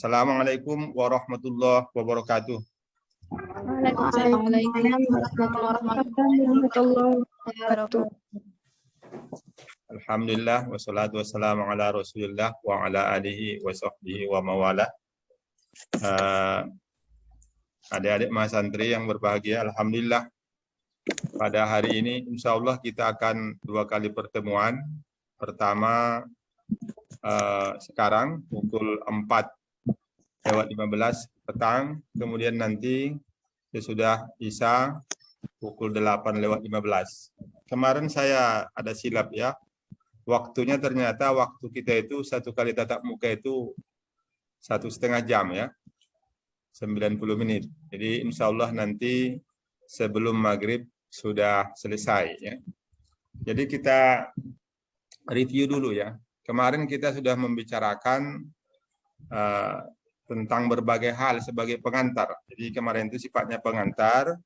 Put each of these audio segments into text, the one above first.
Assalamualaikum warahmatullahi wabarakatuh. Waalaikumsalam warahmatullahi wabarakatuh. Alhamdulillah wassalatu wassalamu ala Rasulillah wa ala alihi wa sahbihi wa mawala. Adik-adik Mas Santri yang berbahagia, alhamdulillah pada hari ini insyaallah kita akan 2 kali pertemuan. Pertama sekarang pukul 4:15 petang, kemudian nanti sesudah Isya pukul 8:15. Kemarin saya ada silap ya. Waktunya ternyata waktu kita itu 1 kali tatap muka itu 1,5 jam ya. 90 menit. Jadi insya Allah nanti sebelum maghrib sudah selesai ya. Jadi kita review dulu ya. Kemarin kita sudah membicarakan tentang berbagai hal sebagai pengantar. Jadi kemarin itu sifatnya pengantar.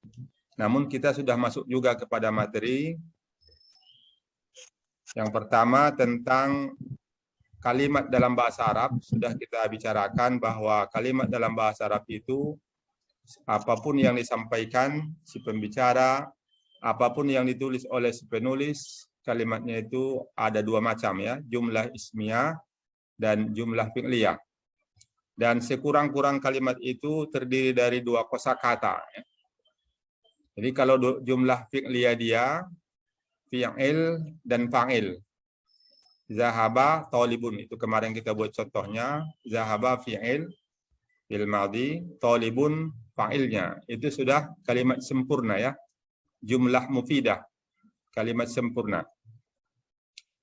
Namun kita sudah masuk juga kepada materi. Yang pertama tentang kalimat dalam bahasa Arab. Sudah kita bicarakan bahwa kalimat dalam bahasa Arab itu apapun yang disampaikan si pembicara, apapun yang ditulis oleh si penulis, kalimatnya itu ada 2 macam ya, jumlah ismiyah dan jumlah fi'liyah. Dan sekurang-kurang kalimat itu terdiri dari 2 kosakata. Ya. Jadi kalau jumlah fi'liyah dia fi'il dan fa'il. Zahaba talibun, itu kemarin kita buat contohnya. Zahaba fi'il fil madhi, talibun fa'ilnya. Itu sudah kalimat sempurna ya. Jumlah mufidah, kalimat sempurna.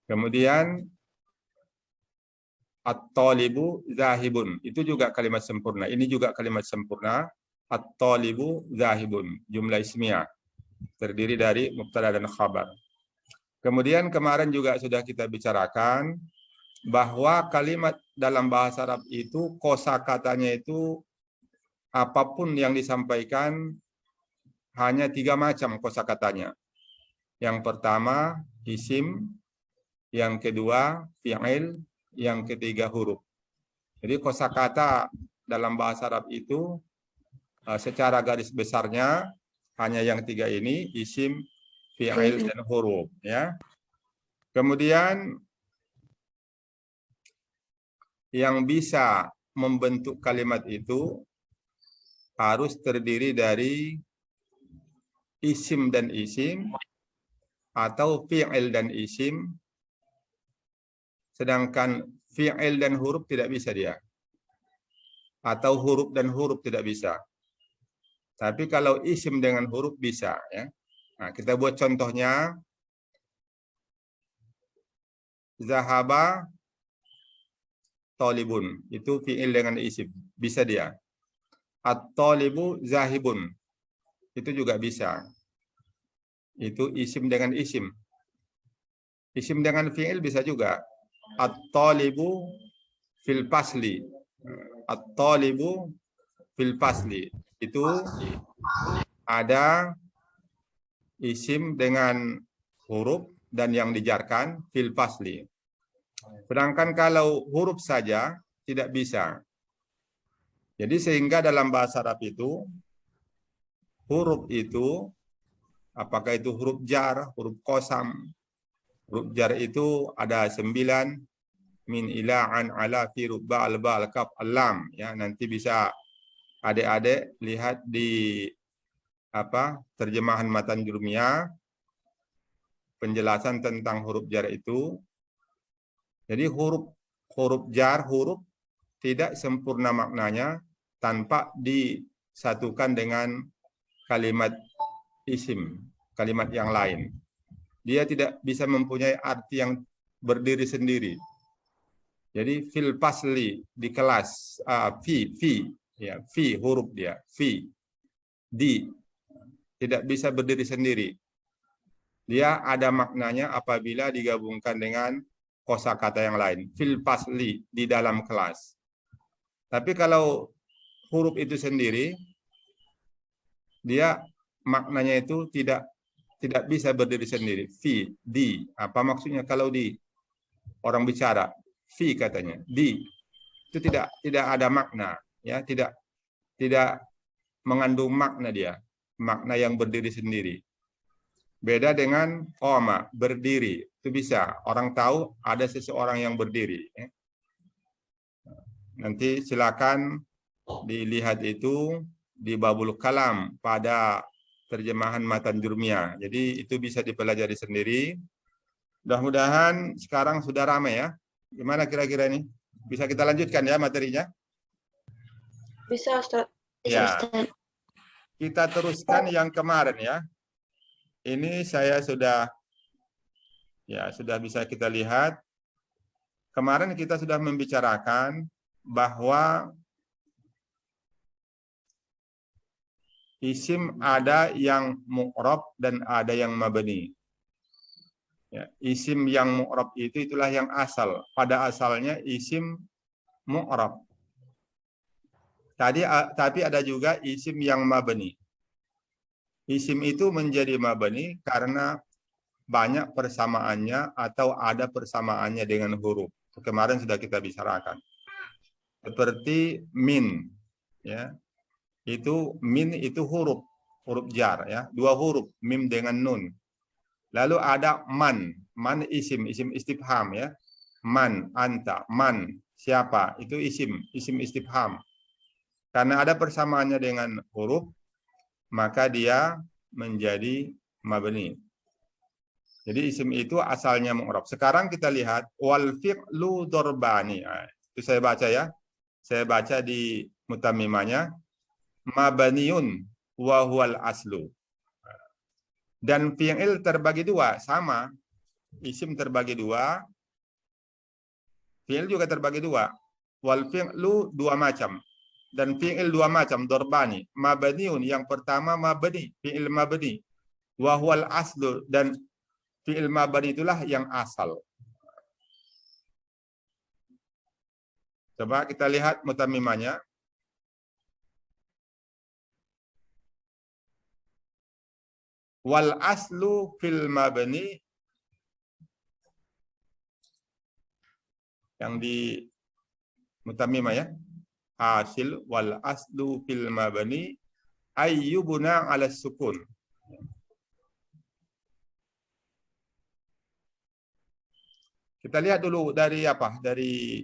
Kemudian at-talibu zahibun, itu juga kalimat sempurna. Ini juga kalimat sempurna. At-talibu zahibun, jumlah ismiyah. Terdiri dari mubtada dan khabar. Kemudian kemarin juga sudah kita bicarakan bahwa kalimat dalam bahasa Arab itu kosakatanya itu apapun yang disampaikan hanya 3 macam kosakatanya. Yang pertama isim, yang kedua fi'il, yang ketiga huruf. Jadi kosakata dalam bahasa Arab itu secara garis besarnya hanya yang 3 ini, isim, fi'il dan huruf ya. Kemudian yang bisa membentuk kalimat itu harus terdiri dari isim dan isim atau fi'il dan isim, sedangkan fi'il dan huruf tidak bisa dia, atau huruf dan huruf tidak bisa. Tapi kalau isim dengan huruf bisa ya. Nah, kita buat contohnya. Zahaba talibun, itu fi'il dengan isim, bisa dia. At-talibu zahibun, itu juga bisa. Itu isim dengan isim. Isim dengan fi'il bisa juga. At-talibu fil fasli. At-talibu fil fasli. Itu ada isim dengan huruf dan yang dijarkan fil fasli. Sedangkan kalau huruf saja tidak bisa. Jadi sehingga dalam bahasa Arab itu huruf itu apakah itu huruf jar, huruf qasam. Huruf jar itu ada 9, min ila an ala fi rubba al ba al kaf al lam ya, nanti bisa adik-adik lihat di terjemahan matan jurumiyah penjelasan tentang huruf jar itu. Jadi huruf jar, huruf tidak sempurna maknanya tanpa disatukan dengan kalimat isim, kalimat yang lain. Dia tidak bisa mempunyai arti yang berdiri sendiri. Jadi fil fasli di kelas, fi huruf dia, fi, di, tidak bisa berdiri sendiri. Dia ada maknanya apabila digabungkan dengan kosakata yang lain. Fil fasli, di dalam kelas. Tapi kalau huruf itu sendiri, dia maknanya itu tidak bisa berdiri sendiri. Fi, di. Apa maksudnya kalau di? Orang bicara. Fi katanya. Di. itu tidak ada makna, ya, tidak mengandung makna dia, makna yang berdiri sendiri. Beda dengan qama, berdiri. Itu bisa orang tahu ada seseorang yang berdiri. Ya. Nanti silakan dilihat itu di Babul Kalam pada terjemahan Matan Jurmiyah. Jadi itu bisa dipelajari sendiri. Mudah-mudahan sekarang sudah ramai ya. Gimana kira-kira ini? Bisa kita lanjutkan ya materinya? Bisa, Ustaz. Ya. Kita teruskan yang kemarin ya. Ini saya sudah bisa kita lihat. Kemarin kita sudah membicarakan bahwa isim ada yang mu'rab dan ada yang mabni. Ya, isim yang mu'rab itulah yang asal. Pada asalnya isim mu'rab. Tapi ada juga isim yang mabni. Isim itu menjadi mabni karena banyak persamaannya atau ada persamaannya dengan huruf. Kemarin sudah kita bicarakan. Seperti min, ya. Min itu huruf jar ya, 2 huruf, mim dengan nun. Lalu ada man isim istifham ya. Man, anta, man, siapa? Itu isim istifham. Karena ada persamaannya dengan huruf, maka dia menjadi mabni. Jadi isim itu asalnya mu'rab. Sekarang kita lihat wal fi'lu dorbani. Itu saya baca ya. Saya baca di mutammimahnya. Mabaniun wa huwal aslu. Dan fi'il terbagi 2, sama. Isim terbagi 2. Fi'il juga terbagi 2. Wal fi'lu 2 macam. Dan fi'il 2 macam, dorbani. Mabaniun, yang pertama mabani, fi'il mabani. Wa huwal aslu, dan fi'il mabani itulah yang asal. Coba kita lihat mutammimahnya. Wal aslu fil mabni, yang di mutammimah ya. Hasil wal aslu fil mabni ayyubuna ala sukun. Kita lihat dulu dari apa? Dari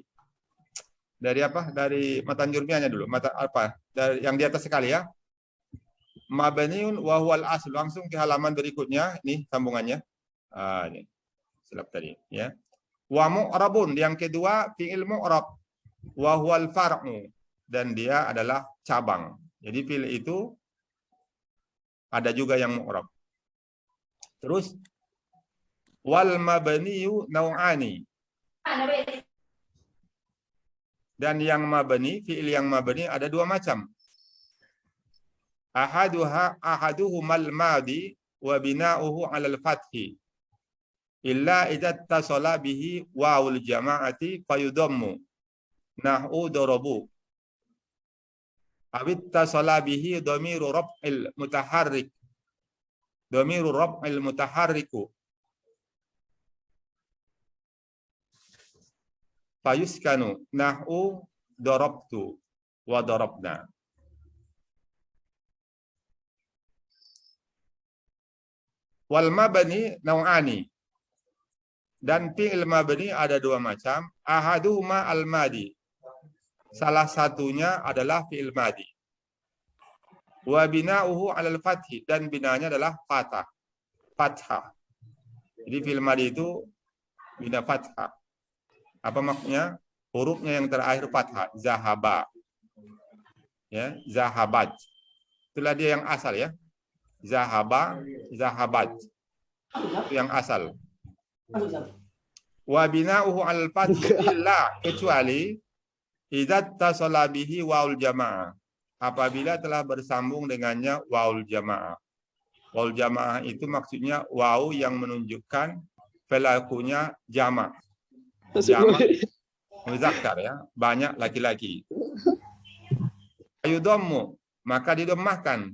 matan jurmiyahnya dulu. Dari yang di atas sekali ya. Mabniun wa huwal asl. Langsung ke halaman berikutnya. Ini sambungannya. Ini. Silap tadi ya. Wa mu'rabun, yang kedua fi'il mu'rab. Wa huwal far'u, dan dia adalah cabang. Jadi fi'il itu ada juga yang mu'rab. Terus wal mabniyu nau'ani. Dan yang mabni, fi'il yang mabni ada 2 macam. Ahaduhumal madi wa bina'uhu 'alal fathi. Illa idza tasala bihi wawul jama'ati fayudammu. Nahu darabu. Awit tasala bihi dhamiru rab'il mutaharrik. Dhamiru rab'il mutaharriku. Fayuskanu nahu darabtu wa darabna. Wal mabni nau'ani. Dan fi'il mabni ada 2 macam. Ahaduhuma al-madi. Salah satunya adalah fi'il madi. Wa bina'uhu 'alal fathi, dan binanya adalah fathah. Jadi fi'il madi itu bina fathah. Apa maksudnya? Hurufnya yang terakhir fathah. Zahaba. Ya, zahabat. Itulah dia yang asal ya. Zahaba, zahabat. Itu yang asal. Wa bina'uhu 'alal fathi illa, kecuali idza tasala bihi waul jamaah. Apabila telah bersambung dengannya waul jamaah. Waul jamaah itu maksudnya waw yang menunjukkan pelakunya jamak. Jamak muzakkar ya, banyak laki-laki. Ayudammu, maka didomahkan.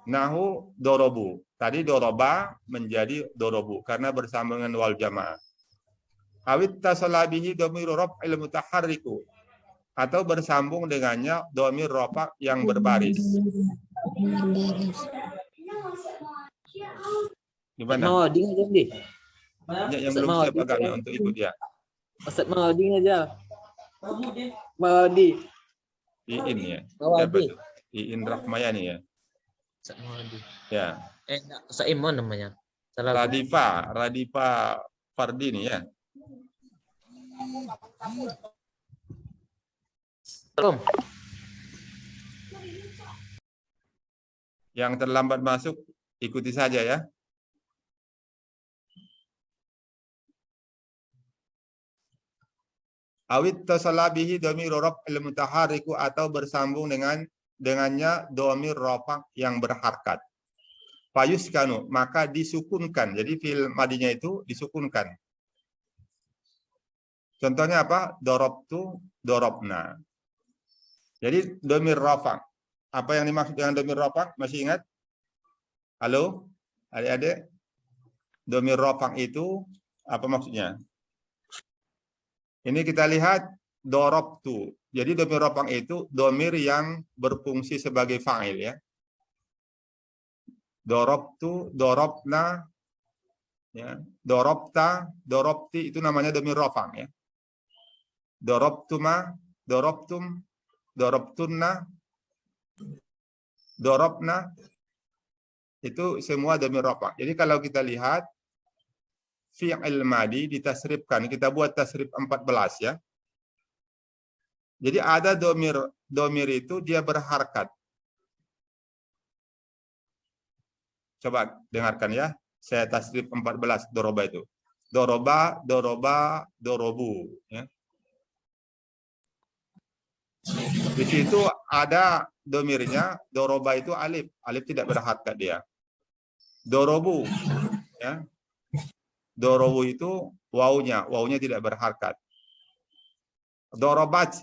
Nahu dorobu. Tadi doroba menjadi dorobu karena bersambung dengan wal jamaah. Awit tasalabihi dhamiru raf'il mutaharriku, atau bersambung dengannya dhamir rafa yang berbaris. Ustaz Gimana? Mawading aja deh. Yang Ustaz belum siap Mawading. agaknya untuk ikut ya. Ustaz Mawading aja. Mawadi. Iin ya. Mawadi. Siapa tuh? Iin Rahmayani ya. Ustaz Mawadi. Ya. Enggak, Ustaz Iman namanya. Salah. Radifa Fardini ya. Belum. Yang terlambat masuk ikuti saja ya. Awit tasalabihi dhamiru raf'il mutaharriku, atau bersambung dengannya dhamir rafa yang berharkat. Fayuskanu, maka disukunkan. Jadi fi'il madinya itu disukunkan. Contohnya apa? Dorobtu, dorobna. Jadi dhamir rafa. Apa yang dimaksud dengan dhamir rafa? Masih ingat? Halo? Adik-adik? Dhamir rafa itu apa maksudnya? Ini kita lihat dorobtu. Jadi dhamir rafa itu dhamir yang berfungsi sebagai fa'il ya. Dorobtu, dorobna, ya. Dorobta, dorobti itu namanya dhamir rafa ya. Dorobtuma, dorobtum, dorobtunna, dorobna, itu semua dhamir rafa. Jadi kalau kita lihat fi'il madi ditasrifkan, kita buat tasrif 14 ya. Jadi ada domir itu dia berharkat. Coba dengarkan ya. Saya tasrif 14 doroba itu. Doroba, doroba, dorobu. Ya. Di situ ada domirnya, doroba itu alif. Alif tidak berharkat dia. Dorobu. Ya. Dorobu itu wawunya tidak berharkat. Dorobat.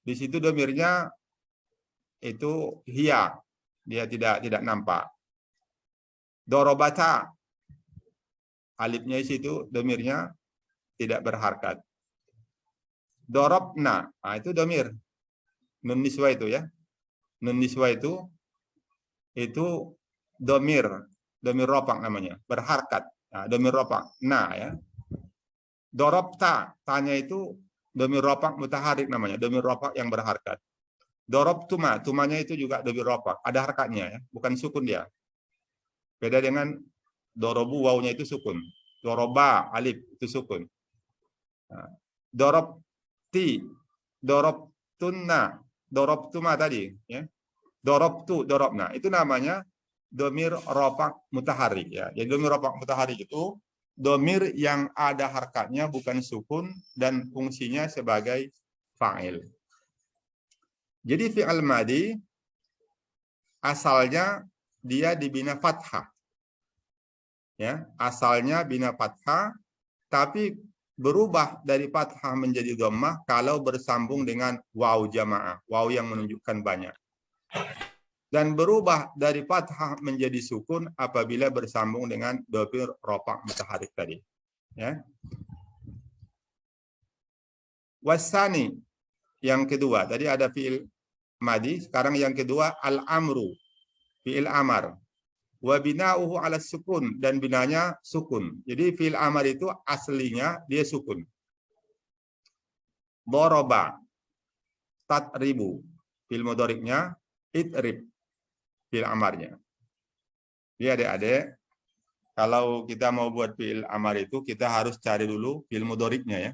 Di situ domirnya itu hiya. Dia tidak nampak. Dorobata, alifnya di situ domirnya tidak berharkat. Dorobna, nah itu domir. Nun niswa itu ya. Nun niswa itu domir ropak namanya, berharkat. Nah, domir ropak. Nah ya. Dorobta, tanya itu domir ropak mutaharik namanya, domir ropak yang berharkat. Dorobtuma, tumanya itu juga domir ropak, ada harkatnya ya, bukan sukun dia. Beda dengan dorobu, wawunya itu sukun. Doroba, alif, itu sukun. Nah, dorobti, dorobtunna, dorobtuma tadi. Ya. Dorobtu, dorobna. Itu namanya domir ropak mutaharik. Ya. Jadi domir ropak mutaharik itu domir yang ada harkatnya, bukan sukun, dan fungsinya sebagai fa'il. Jadi fi'al madi, asalnya dia dibina fathah. Ya, asalnya bina fathah, tapi berubah dari fathah menjadi dhammah kalau bersambung dengan waw jamaah, waw yang menunjukkan banyak. Dan berubah dari fathah menjadi sukun apabila bersambung dengan dhamir rafa' mutaharik tadi. Ya. Wasani, yang kedua, tadi ada fi'il madi, sekarang yang kedua al-amru, fi'il amar. Wa bina'uhu 'ala sukun, dan binanya sukun. Jadi fi'il amar itu aslinya dia sukun. Doroba, tatribu, fi'il mudhari'nya itrib, fi'il amarnya. Jadi adik-adik, kalau kita mau buat fi'il amar itu kita harus cari dulu fi'il mudhari'nya ya.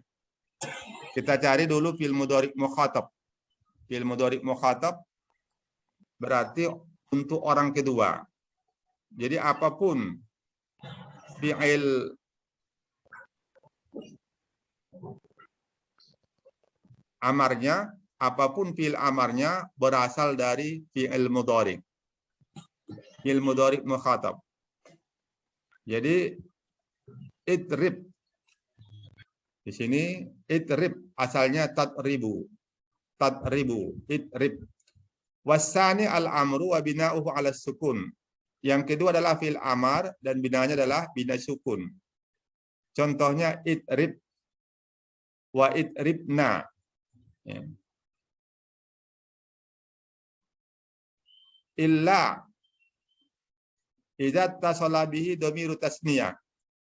Kita cari dulu fi'il mudhari' mukhatab. Fi'il mudhari' mukhatab berarti untuk orang kedua. Jadi apapun fi'il amarnya, apapun fi'il amarnya berasal dari fi'il mudhari'. Fi'il mudhari' mukhatab. Jadi itrib. Di sini itrib asalnya tatribu. Tatribu, itrib. Wasani al-amru wa bina'uhu 'ala sukun. Yang kedua adalah fi'il amar dan binanya adalah bina sukun. Contohnya itrib wa idribna. Ya. Illa idza tasala bihi dhamiru tasniyah.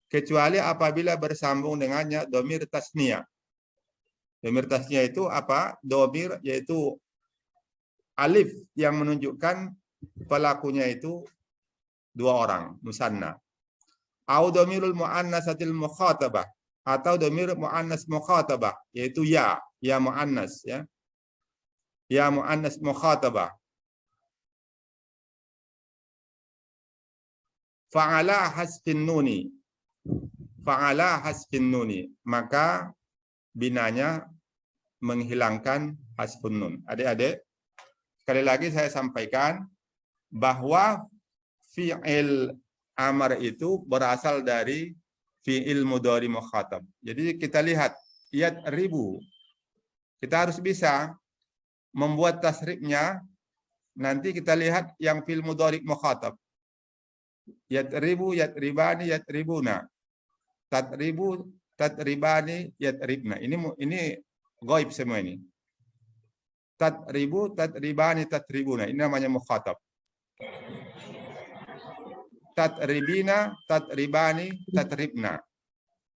Kecuali apabila bersambung dengannya dhamir tasniyah. Dhamir tasniyah itu apa? Dhamir yaitu alif yang menunjukkan pelakunya itu dua orang, musanna. Au dhamirul muannasatil mukhatabah, atau dhamir muannas mukhatabah, yaitu ya muannas ya. Ya muannas mukhatabah. Fa'ala hasfin nuni. Fa'ala hasfin nuni. Maka binanya menghilangkan hasfun nun. Adik-adik, sekali lagi saya sampaikan bahwa fi'il amar itu berasal dari fi'il mudhari mukhatab. Jadi kita lihat yadribu. Kita harus bisa membuat tasrifnya. Nanti kita lihat yang fi'il mudhari mukhatab. Yadribu, yadribani, yadribuna. Tadribu, tadribani, yadribna. Ini ghaib semua ini. Tadribu, tadribani, tadribuna. Ini namanya mukhatab. Tadribina, tadribani, tadribna.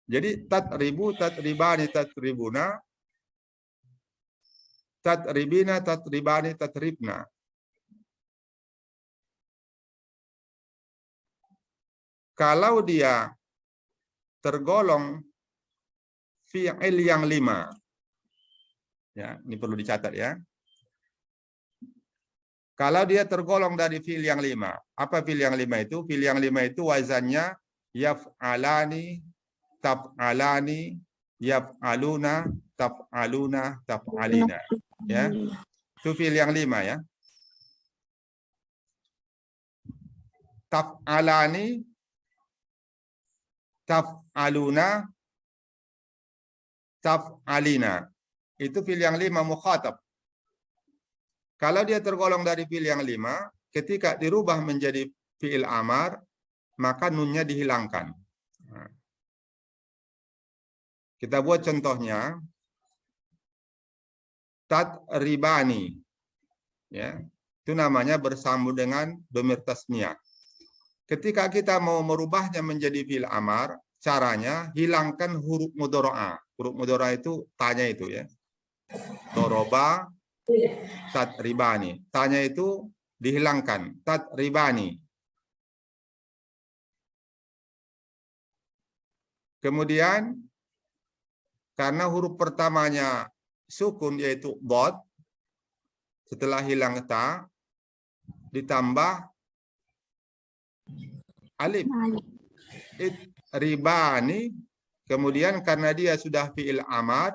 Jadi tadribu, tadribani, tadribuna. Tadribina, tadribani, tadribna. Kalau dia tergolong fi'il yang 5. Ya, ini perlu dicatat ya. Kalau dia tergolong dari fi'il yang 5. Apa fi'il yang 5 itu? Fi'il yang 5 itu wazannya yaf'alani, taf'alani, yaf'aluna, taf'aluna, taf'alina. Ya. Itu fi'il yang 5 ya. Taf'alani, taf'aluna, taf'alina. Itu fi'il yang 5 mukhatab. Kalau dia tergolong dari fi'il yang 5, ketika dirubah menjadi fi'il amar, maka nunnya dihilangkan. Nah. Kita buat contohnya. Tadribani. Ya. Itu namanya bersambung dengan dhamir tasniyah. Ketika kita mau merubahnya menjadi fi'il amar, caranya hilangkan huruf mudhara'a. Huruf mudhara'a itu tanya itu ya. Doroba, tadribani. Tanya itu dihilangkan. Tadribani. Kemudian, karena huruf pertamanya sukun yaitu dot, setelah hilang ta, ditambah alif. Ribani, kemudian karena dia sudah fi'il amar,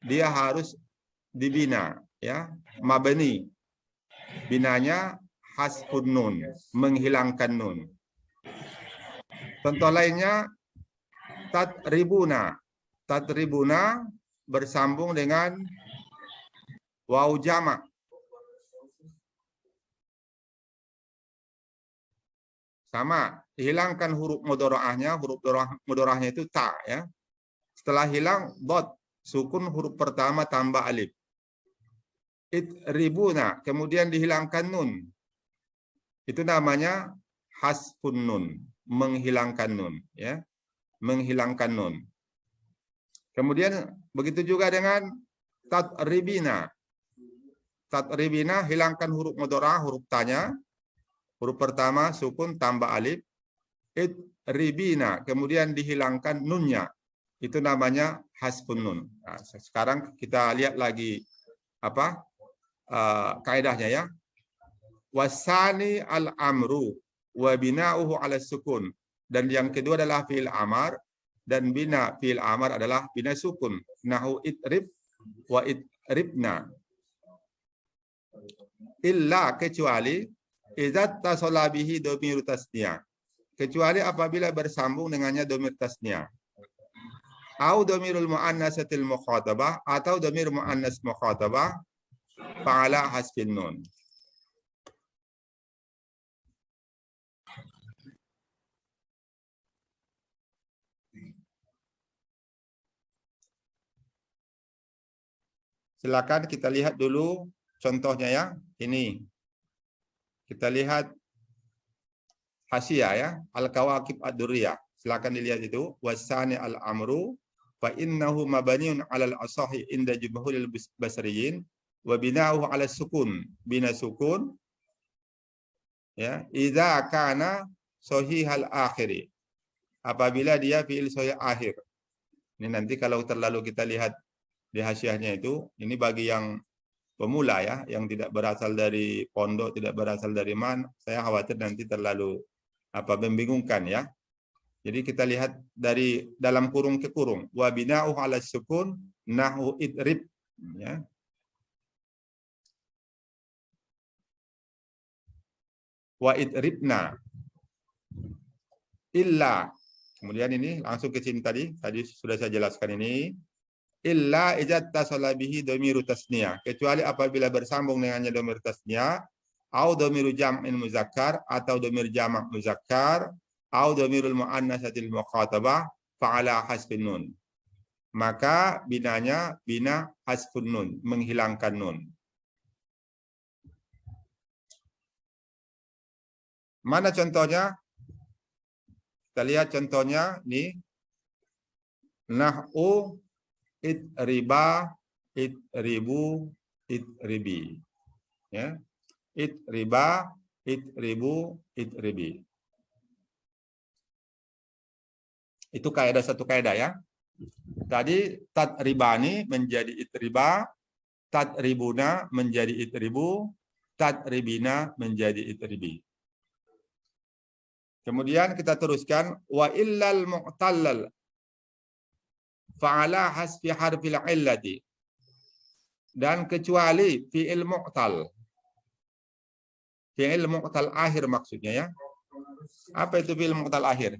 dia harus dibina ya, mabni. Binanya hasfun nun, menghilangkan nun. Contoh lainnya tadribuna. Tadribuna bersambung dengan waw jamak. Sama, hilangkan huruf mudharaahnya, huruf mudharaahnya itu ta ya. Setelah hilang dot, sukun huruf pertama tambah alif. Idribuna, kemudian dihilangkan nun. Itu namanya hasfun nun, menghilangkan nun ya. Menghilangkan nun. Kemudian begitu juga dengan tadribina. Tadribina, hilangkan huruf mudharaah, huruf tanya. Huruf pertama sukun tambah alif. Idribina, kemudian dihilangkan nunnya. Itu namanya hasfun nun. Nah, sekarang kita lihat lagi apa kaidahnya ya. Wasani al-amru wa bina'uhu 'ala sukun. Dan yang kedua adalah fi'il amar, dan bina fi'il amar adalah bina sukun. Nahu idrib wa idribna. Illa, kecuali idza tasala bihi dhamir tasniyah. Kecuali apabila bersambung dengannya dhamir tasniyah. Au dhamirul muannasatil mukhatabah, atau dhamir muannas mukhatabah fa'ala hasfin nun. silakan kita lihat dulu contohnya ya. Ini. Kita lihat Hasyiah ya, Al-Kawakib Ad-Durriyah. Silakan dilihat itu. Wasani al-amru fa innahu mabaniun 'alal asahi inda jumhuril basriyin wa bina'uhu 'ala sukun. Bina sukun ya, idza kana sahihal akhiri. Apabila dia fi'il sahih akhir. Ini nanti kalau terlalu kita lihat di hasyiahnya itu, ini bagi yang pemula ya, yang tidak berasal dari pondok, tidak berasal dari man, saya khawatir nanti terlalu membingungkan ya. Jadi kita lihat dari dalam kurung ke kurung. Wa bina'uhu 'ala sukun nahu idrib ya. Wa idribna illa. Kemudian ini langsung ke sini tadi sudah saya jelaskan ini. Illa idza tasala bihi dhamiru tasniyah, kecuali apabila bersambung dengannya dhamir tasniyah, au dhamiru jam'in muzakkar atau dhamir jamak muzakkar, au dhamirul muannatsatil mukhatabah fa'ala hasbin nun. Maka binanya bina hasbun nun, menghilangkan nun. Mana contohnya? Kita lihat contohnya nih. Nah'u riba, ribu, ribi. Ya. Riba, ribu, ribi. Itu kaidah, satu kaidah ya. Tadi tatribani menjadi riba, tatribuna menjadi ribu, tatribina menjadi ribi. Kemudian kita teruskan wa illal mu'tallal fa'ala hasfi harfil illati, dan kecuali fi'il mu'tal. Fi'il mu'tal akhir maksudnya ya. Apa itu fi'il mu'tal akhir?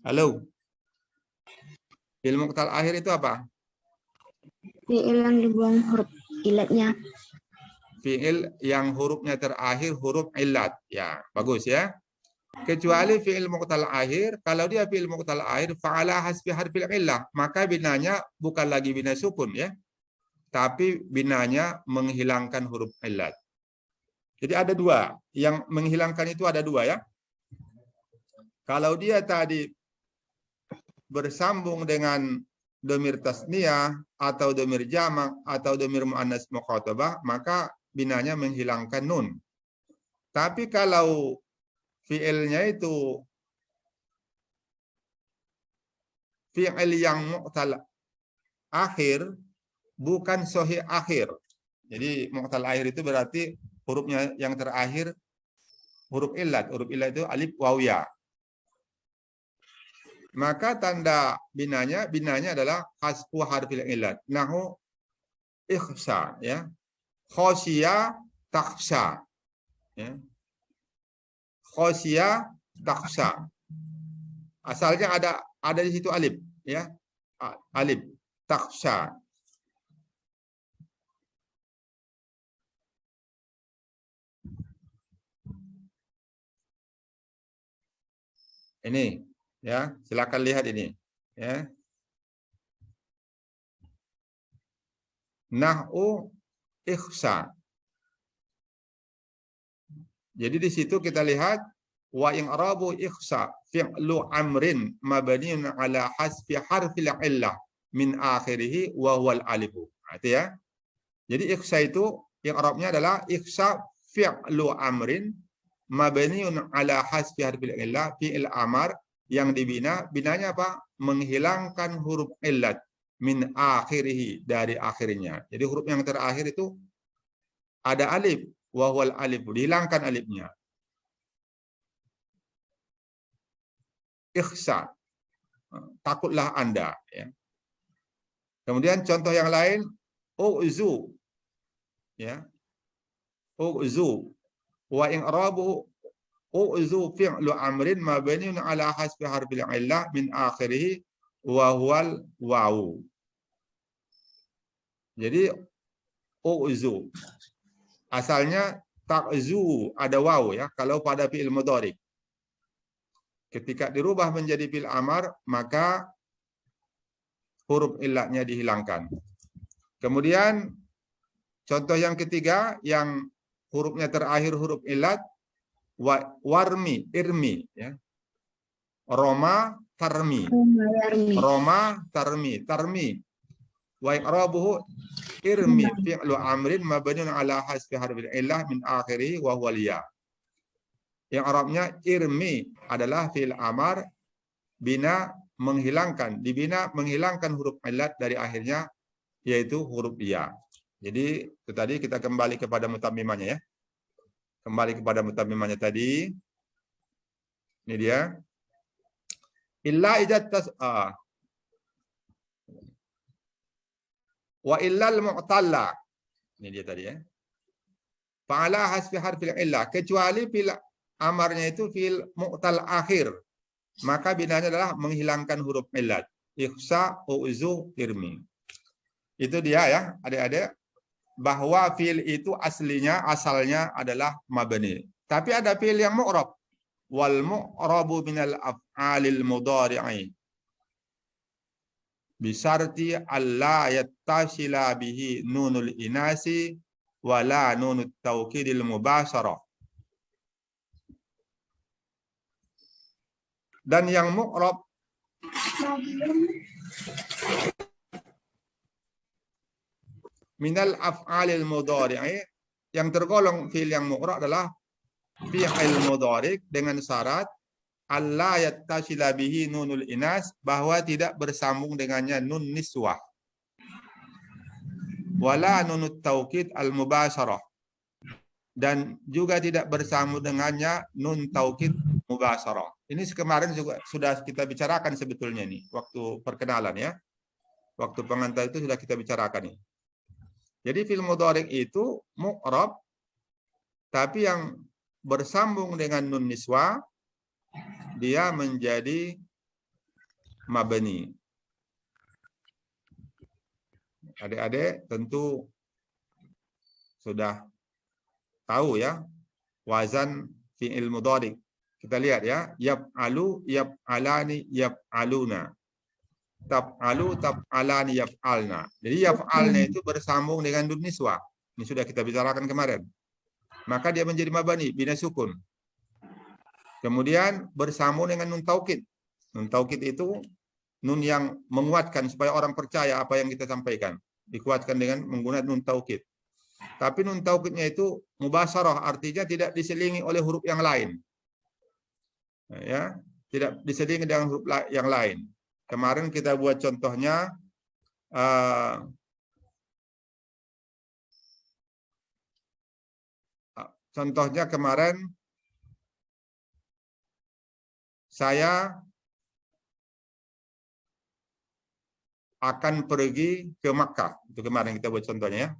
Halo. Fi'il mu'tal akhir itu apa? Fi'il yang dibuang huruf ilatnya. Fi'il yang hurufnya terakhir huruf illat. Ya, bagus ya. Kecuali fi'il mu'tal akhir, kalau dia fi'il mu'tal akhir fa'ala hasbi harfil illah, maka binanya bukan lagi bina sukun ya, tapi binanya menghilangkan huruf illat. Jadi ada dua, yang menghilangkan itu ada dua ya. Kalau dia tadi bersambung dengan dhamir tasniyah atau dhamir jamak atau dhamir muannas mukhatabah, maka binanya menghilangkan nun. Tapi kalau fi'ilnya itu fi'il yang mu'tal akhir, bukan sahih akhir. Jadi mu'tal akhir itu berarti hurufnya yang terakhir huruf illat. Huruf illat itu alif waw ya. Maka tanda binanya adalah hasfu harfil illat. Nahu ikhsa ya. Khosya takhsha ya. Khosya takhsha. Asalnya ada di situ alif ya. Alif takhsha. Ini ya, silakan lihat ini ya. Nahu ikhsa. Jadi di situ kita lihat wa i'rabu ikhsa fi'lu amrin mabniun ala hasfi harfil illah min akhirih wa huwal alif. Itu ya. Jadi ikhsa itu i'rabnya adalah ikhsa fi'lu amrin mabniun ala hasfi harfil illah, fi'il amar yang binanya apa? Menghilangkan huruf illat min akhirih, dari akhirnya. Jadi huruf yang terakhir itu ada alif. Wahwal alif, dihilangkan alifnya. Ikhsa, takutlah Anda ya. Kemudian contoh yang lain, u'zu ya. U'zu wa i'rabu u'zu fi'lu amrin mabniun ala hasbi harfil illah min akhirih wa huwal waw. Jadi u'zu asalnya takzu, ada waw ya, kalau pada fi'il mudhari. Ketika dirubah menjadi fi'il amar, maka huruf illatnya dihilangkan. Kemudian contoh yang ketiga yang hurufnya terakhir huruf ilat, warmi, irmi, ya. Roma, tarmi. Roma, tarmi, tarmi. Wa i'rabuhu irmi fi'lu amrin mabniun ala hasbi harfil illah min akhiri wa huwa ya. Yang Arabnya irmi adalah fi'il amar bina menghilangkan, dibina menghilangkan huruf illat dari akhirnya yaitu huruf ya. Jadi itu tadi kita kembali kepada mutammimanya ya. Kembali kepada mutammimanya tadi. Ini dia. Illa ijat wa illal mu'talla. Ini dia tadi ya. Fa'ala hasbi harfil illah, kecuali fil amarnya itu fil mu'tal akhir, maka binanya adalah menghilangkan huruf illat. Ikhsa, u'zu, irmi. Itu dia ya, adik-adik, bahwa fiil itu asalnya adalah mabni. Tapi ada fiil yang mu'rab. Wal mu'rabu minal af'alil mudhari'i bisarti alla yattasila bihi nunul inasi wala nunut taukidil mubasharah. Dan yang mu'rab minal af'alil mudhari'i, yang tergolong fiil yang mu'rab adalah fi'il mudhari' dengan syarat alla yattasila bihi nunul inas, bahwa tidak bersambung dengannya nun niswah, wala nunut taukid al mubasharah, dan juga tidak bersambung dengannya nun taukid mubasharah. Ini kemarin juga sudah kita bicarakan sebetulnya nih waktu perkenalan ya, waktu pengantar itu sudah kita bicarakan nih. Jadi fi'il mudhari' itu mu'rab tapi yang bersambung dengan nun niswa dia menjadi mabni. Adik-adik tentu sudah tahu ya wazan fi'il mudhari'. Kita lihat ya, yaf'alu, yaf'alani, yaf'aluna. Taf'alu, taf'alani, yaf'alna. Jadi yaf'alna itu bersambung dengan nun niswa. Ini sudah kita bicarakan kemarin. Maka dia menjadi mabani, bina sukun. Kemudian bersambung dengan nun taukid. Nun taukid itu nun yang menguatkan supaya orang percaya apa yang kita sampaikan. Dikuatkan dengan menggunakan nun taukid. Tapi nun taukidnya itu mubasharah, artinya tidak diselingi oleh huruf yang lain. Ya, tidak diselingi dengan huruf yang lain. Kemarin kita buat contohnya kemarin saya akan pergi ke Makkah. Itu kemarin kita buat contohnya ya.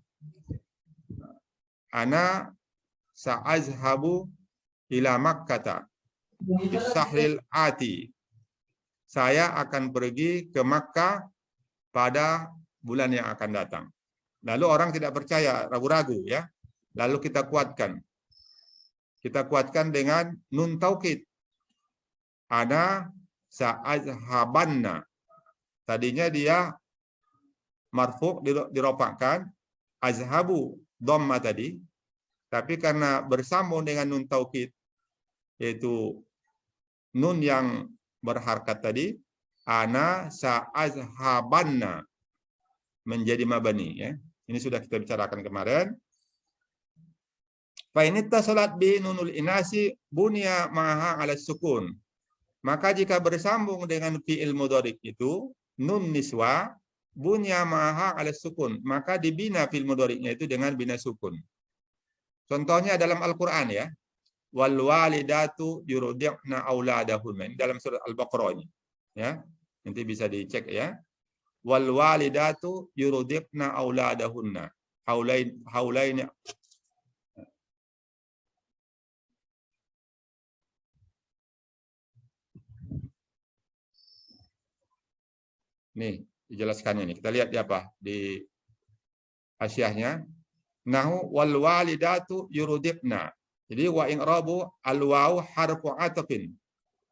Ana sa'azhabu ila Makkata bisahril ati. Saya akan pergi ke Makkah pada bulan yang akan datang. Lalu orang tidak percaya, ragu-ragu ya. Lalu kita kuatkan. Kita kuatkan dengan nun taukid. Ana sa'azhabanna. Tadinya dia marfu' diropakkan, azhabu dhamma tadi. Tapi karena bersambung dengan nun taukid, yaitu nun yang berharkat tadi, ana sa'azhabanna menjadi mabani ya. Ini sudah kita bicarakan kemarin. Fa in ittasalat bi nunul inasi bunya maha ala sukun. Maka jika bersambung dengan fi'il mudhari' itu nun niswa bunya maha ala sukun, maka dibina fi'il mudhari'nya itu dengan bina sukun. Contohnya dalam Al-Qur'an ya. Wal walidatu yurdi'na auladahunna, dalam surat Al-Baqarah ini. Ya. Nanti bisa dicek ya. Wal walidatu yurdi'na auladahunna. Haulain nih dijelaskannya nih. Kita lihat di apa? Di asyahnya. Nahu wal walidatu yurdi'na. Jadi wa i'rabu al-wawu harfu atfin.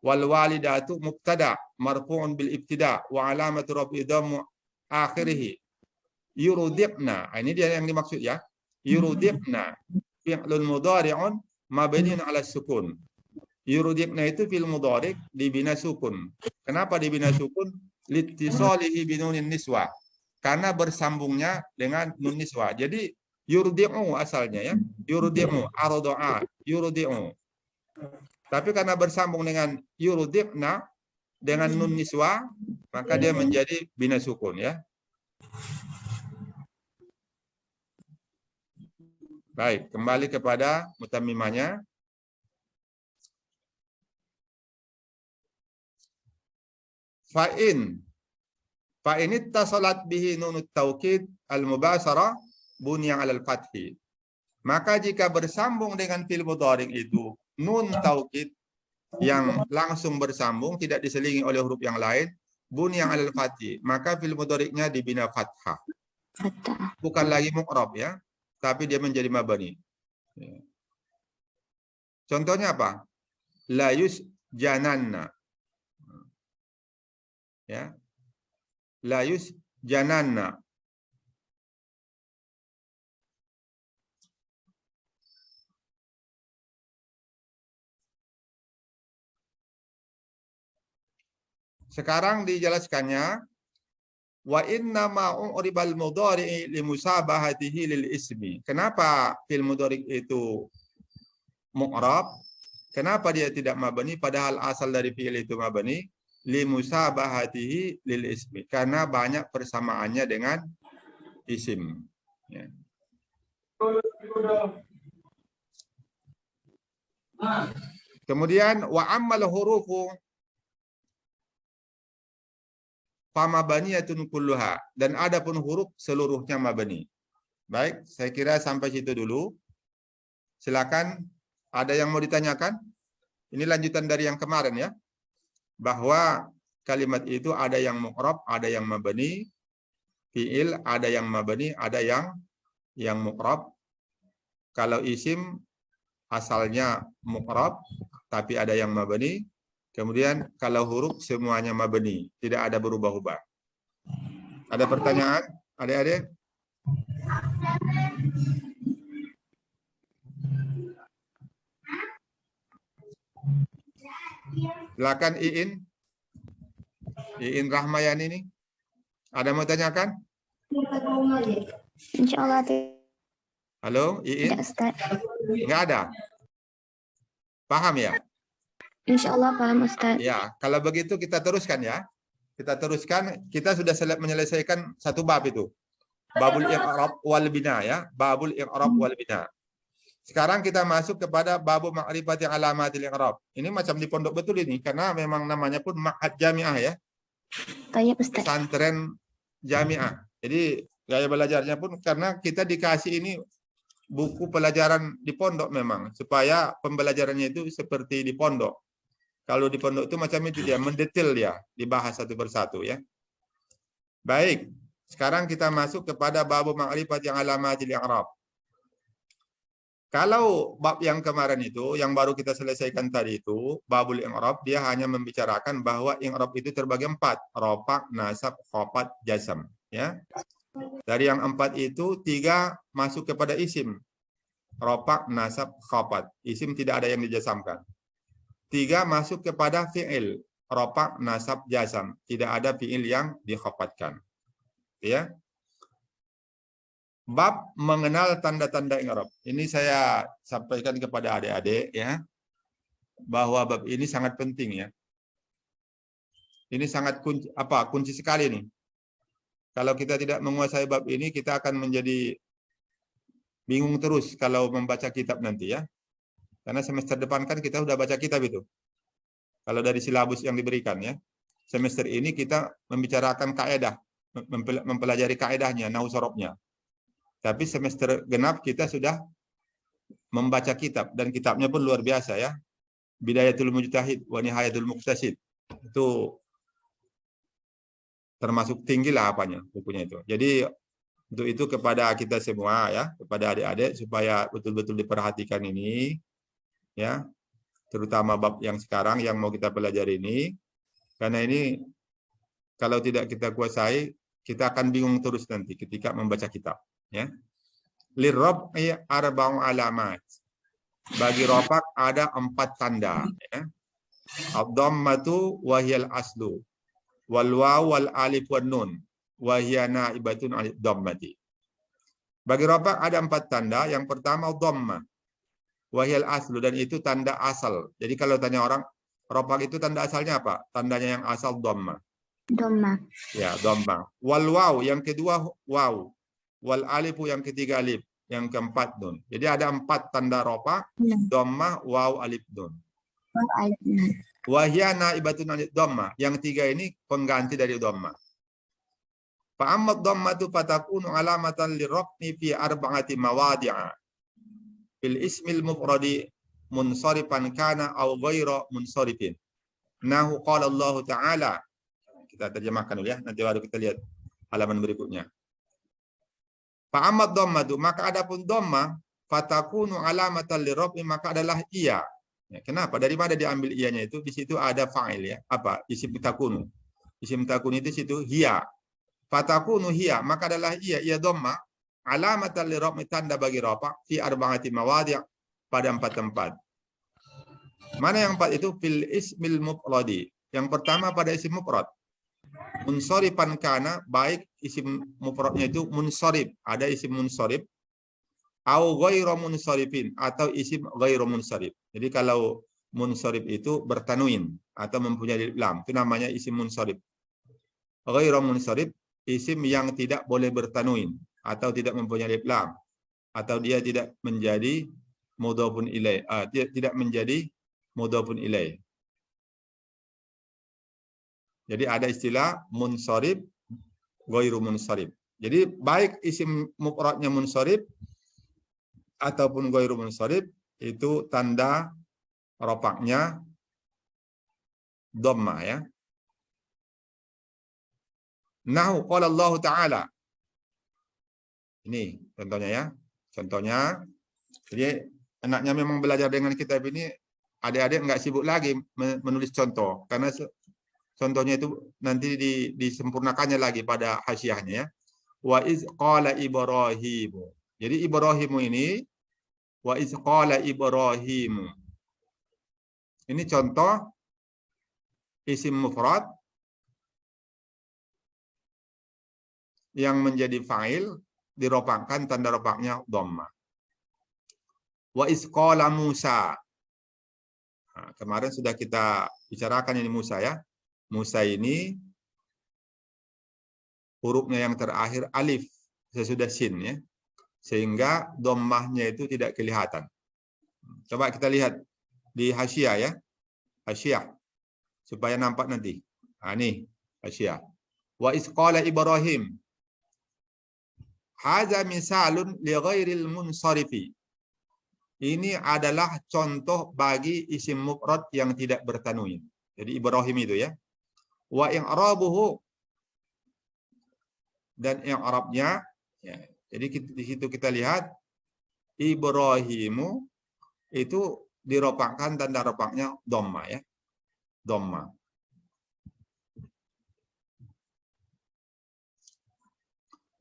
Wal walidatu mubtada marfu'un bil ibtida wa alamatu raf'i dhammu akhirih. Yurudibna. Ini dia yang dimaksud ya. Yurudibna. Fi'lun mudhari'un mabniun 'ala sukun. Yurudibna itu fi'il mudhari' dibina sukun. Kenapa dibina sukun? Litisalihi binunin niswa. Karena bersambungnya dengan nun niswa. Jadi yurdi'u asalnya ya. Yurdi'u, ardo'a, yurdi'u. Tapi karena bersambung dengan yurudibna dengan nun niswa, maka dia menjadi bina sukun ya. Baik, kembali kepada mutammimahnya. Fa'in ittasalat bihi nunut taukid al-mubasara bunya 'alal fathi. Maka jika bersambung dengan fi'il mudhari' itu nun taukid yang langsung bersambung tidak diselingi oleh huruf yang lain, bunya 'alal fathi, maka fi'il mudhari'nya dibina fathah. Bukan lagi mu'rab ya, tapi dia menjadi mabani. Contohnya apa? La yusjananna. Ya. La yusjananna. Sekarang dijelaskannya wa inna ma uribal mudhari' li musabahatihi lil ismi. Kenapa fi'il mudhari' itu mu'rab? Kenapa dia tidak mabani padahal asal dari fi'il itu mabani? Li musabahatihi lil ismi. Karena banyak persamaannya dengan isim. Ya. Kemudian wa ammal hurufu famabaniyatun kulluha, dan adapun huruf seluruhnya mabani. Baik, saya kira sampai situ dulu. Silakan, ada yang mau ditanyakan? Ini lanjutan dari yang kemarin ya. Bahwa kalimat itu ada yang mu'rab, ada yang mabani, fi'il ada yang mabani, ada yang mu'rab. Kalau isim asalnya mu'rab tapi ada yang mabani. Kemudian kalau huruf semuanya mabani, tidak ada berubah-ubah. Ada pertanyaan, adik-adik? Silakan Iin Rahmayani ini. Ada mau tanyakan? Insyaallah. Halo, Iin? Enggak ada. Paham ya? Insyaallah paham Ustaz. Ya, kalau begitu kita teruskan ya. Kita teruskan, kita sudah menyelesaikan satu bab itu. Babul i'rab wal bina ya, babul i'rab wal bina. Sekarang kita masuk kepada babu ma'rifati alamatil i'rab. Ini macam di pondok betul ini karena memang namanya pun ma'had jami'ah ya. Tayyib Ustaz. Pesantren jami'ah. Jadi gaya belajarnya pun karena kita dikasih ini buku pelajaran di pondok memang supaya pembelajarannya itu seperti di pondok. Kalau di pondok itu macam itu dia, mendetail dia, dibahas satu persatu ya. Baik, sekarang kita masuk kepada babu ma'rifati alamatil i'rab. Kalau bab yang kemarin itu, yang baru kita selesaikan tadi itu, babul i'rab, dia hanya membicarakan bahwa i'rab itu terbagi 4, rofa, nasab, khafat, jazm. Ya. Dari yang 4 itu, 3 masuk kepada isim. Rofa, nasab, khafat. Isim tidak ada yang dijazamkan. 3 masuk kepada fi'il. Rofa, nasab, jazm. Tidak ada fi'il yang dikhafatkan. Ya. Bab mengenal tanda-tanda i'rab. Ini saya sampaikan kepada adik-adik ya, bahwa bab ini sangat penting ya. Ini sangat kunci sekali nih. Kalau kita tidak menguasai bab ini, kita akan menjadi bingung terus kalau membaca kitab nanti ya. Karena semester depan kan kita sudah baca kitab itu. Kalau dari silabus yang diberikan ya. Semester ini kita membicarakan kaidah, mempelajari kaidahnya, nahwu sorobnya. Tapi semester genap kita sudah membaca kitab dan kitabnya pun luar biasa ya. Bidayatul Mujtahid wa Nihayatul Muqtasid. Itu termasuk tinggi lah apanya bukunya itu. Jadi untuk itu kepada kita semua ya, kepada adik-adik supaya betul-betul diperhatikan ini ya. Terutama bab yang sekarang yang mau kita pelajari ini, karena ini kalau tidak kita kuasai Kita akan bingung terus nanti ketika membaca kitab. Ya. Lirrab'i arba'u alamat. Bagi ropak ada 4 tanda. Ya. Ad-dhammatu wahiyal aslu. Wal waw wal alif wan nun. Wahiya naibatun alif dhammati. Bagi ropak ada 4 tanda. Yang pertama dhamma. Wahiyal aslu, dan itu tanda asal. Jadi kalau tanya orang, ropak itu tanda asalnya apa? Tandanya yang asal dhamma. Dhamma. Ya, dhamma. Wal waw yang kedua waw. Wal alifu yang ketiga alif. Yang keempat nun. Jadi ada 4 tanda ropak. Dhamma, waw, alif, nun. Wahya naibatun alif dhamma. Yang 3 ini pengganti dari dhamma. Fa'ammat dhammatu fatakunu alamatan lirraf'i fi arba'ati mawadi'a. Fil ismil mufradi munsharifan kana aw ghaira munsharifin. Nahu qala Allah Ta'ala. Kita terjemahkan dulu ya, nanti baru kita lihat halaman berikutnya. Fa'amad dhammatu, maka adapun dhamma fatakunu alamatan lirraf'i, maka adalah ia. Ya, kenapa? Dari mana diambil ianya itu? Di situ ada fa'il ya. Apa? Isim takunu. Isim takunu itu situ hiya. Fatakunu hiya, maka adalah ia dhamma alamatan lirraf'i, tanda bagi rafa fi arba'ati mawadi', pada 4 tempat. Mana yang 4 itu? Fil ismil mufradi. Yang pertama pada isim mufrad. Munsharifan kana, baik isim mufradnya itu munsharif, ada isim munsharif, au ghairu munsharifin, atau isim ghairu munsharif. Jadi kalau munsharif itu bertanwin atau mempunyai alif lam, itu namanya isim munsharif. Ghairu munsharif, isim yang tidak boleh bertanwin atau tidak mempunyai alif lam, atau dia tidak menjadi mudhafun ilaih, tidak menjadi mudhafun ilaih. Jadi ada istilah munsharif, ghairu munsharif. Jadi baik isim mufradnya munsharif ataupun ghairu munsharif, itu tanda rafa'nya dhamma ya. Nahu qala Allah Ta'ala. Ini contohnya ya. Contohnya, jadi anaknya memang belajar dengan kitab ini, adik-adik nggak sibuk lagi menulis contoh, karena contohnya itu nanti disempurnakannya lagi pada hasyiahnya ya. Wa iz qala Ibrahimu. Jadi Ibrahimu ini, wa iz qala Ibrahimu. Ini contoh isim mufrad yang menjadi fa'il, dirofakkan tanda rofaknya dhamma. Wa iz qala Musa. Nah, kemarin sudah kita bicarakan ini Musa ya. Musa ini hurufnya yang terakhir alif sesudah sin ya, sehingga dhammahnya itu tidak kelihatan. Coba kita lihat di hasyiah ya, hasyiah supaya nampak nanti. Nah, ini hasyiah. Wa iz qala Ibrahim. Hadza misalun li ghairil munsarifi. Ini adalah contoh bagi isim mufrad yang tidak bertanwin. Jadi Ibrahim itu ya. Wa i'rabuhu, dan i'rabnya ya. Jadi di situ kita lihat Ibrahimu itu dirofakkan tanda rofaknya dhamma ya. Dhamma.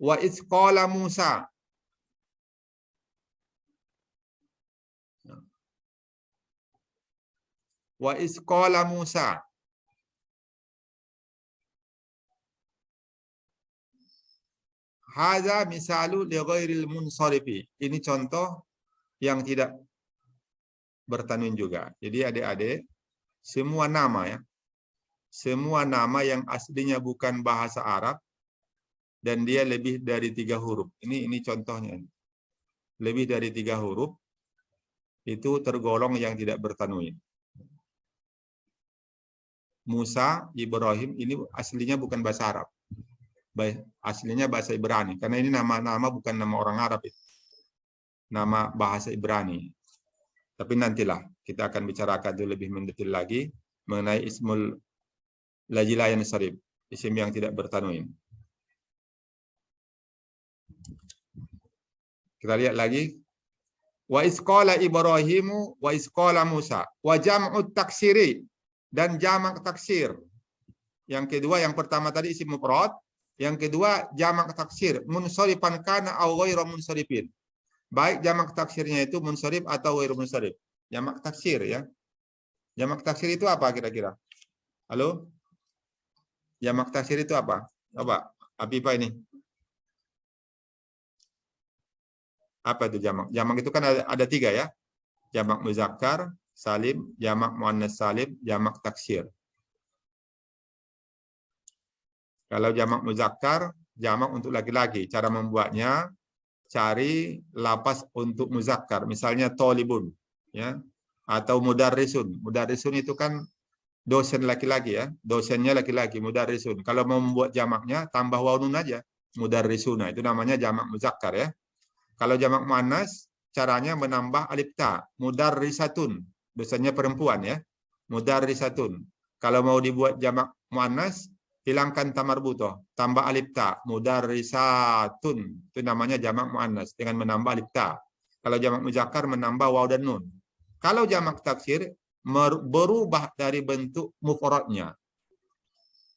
Wa iz qala Musa. Wa iz qala Musa. Hadza misalu li ghairil munsarifi. Ini contoh yang tidak bertanwin juga. Jadi adik-adik, semua nama ya. Semua nama yang aslinya bukan bahasa Arab dan dia lebih dari 3 huruf. Ini contohnya. Lebih dari 3 huruf itu tergolong yang tidak bertanwin. Musa, Ibrahim ini aslinya bukan bahasa Arab. Aslinya bahasa Ibrani, karena ini nama-nama bukan nama orang Arab itu. Nama bahasa Ibrani. Tapi nantilah kita akan bicarakan itu lebih mendetail lagi mengenai ismul lajilayan sarif, isim yang tidak bertanwin. Kita lihat lagi. Wa isqala Ibrahimu wa isqala Musa. Wa jam'ut taksiri, dan jamak taksir. Yang kedua, yang pertama tadi isim mufrad, Yang kedua, jamak taksir, munsharifan kana aw ghairu munsharifin. Baik jamak taksirnya itu munsharif atau ghairu munsharif. Jamak taksir ya. Jamak taksir itu apa kira-kira? Halo? Jamak taksir itu apa? Coba, Afifah ini. Apa itu jamak? Jamak itu kan ada 3 ya. Jamak muzakkar, salim, jamak muannas salim, jamak taksir. Kalau jamak muzakkar, jamak untuk laki-laki. Cara membuatnya, cari lapas untuk muzakkar. Misalnya tolibun, ya, atau mudarrisun. Mudarrisun itu kan dosen laki-laki ya, dosennya laki-laki, mudarrisun. Kalau mau membuat jamaknya, tambah waw nun aja, mudarrisuna. Itu namanya jamak muzakkar ya. Kalau jamak muannas, caranya menambah alif ta, mudarrisatun. Dosennya perempuan ya, mudarrisatun. Kalau mau dibuat jamak muannas, hilangkan tamarbutoh, tambah alif ta, mudarrisatun. Itu namanya jamak muannas dengan menambah alif ta. Kalau jamak muzakkar menambah waw dan nun. Kalau jamak taksir berubah dari bentuk mufradnya.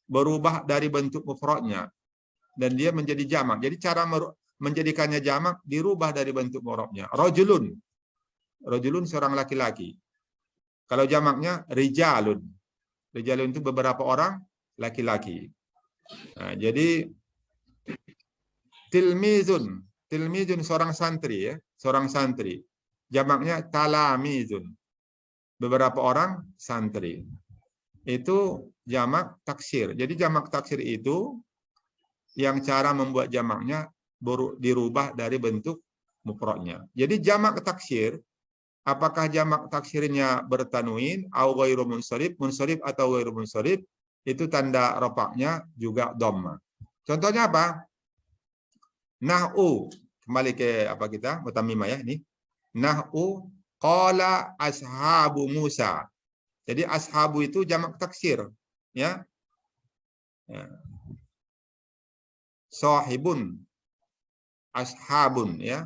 Berubah dari bentuk mufradnya dan dia menjadi jamak. Jadi cara menjadikannya jamak dirubah dari bentuk mufradnya. Rajulun. Rajulun seorang laki-laki. Kalau jamaknya rijalun. Rijalun itu beberapa orang laki-laki. Nah, jadi tilmizun, tilmizun seorang santri ya, seorang santri. Jamaknya talamizun. Beberapa orang santri. Itu jamak taksir. Jadi jamak taksir itu yang cara membuat jamaknya dirubah dari bentuk mufradnya. Jadi jamak taksir, apakah jamak taksirnya bertanwin atau ghairu munsharif, munsharif atau ghairu munsharif, itu tanda rofaknya juga dhamma. Contohnya apa? Nah'u. Kembali ke apa kita? Mutammimah ya ini. Nah'u qala ashabu Musa. Jadi ashabu itu jamak taksir, ya. Sahibun, ashabun, ya.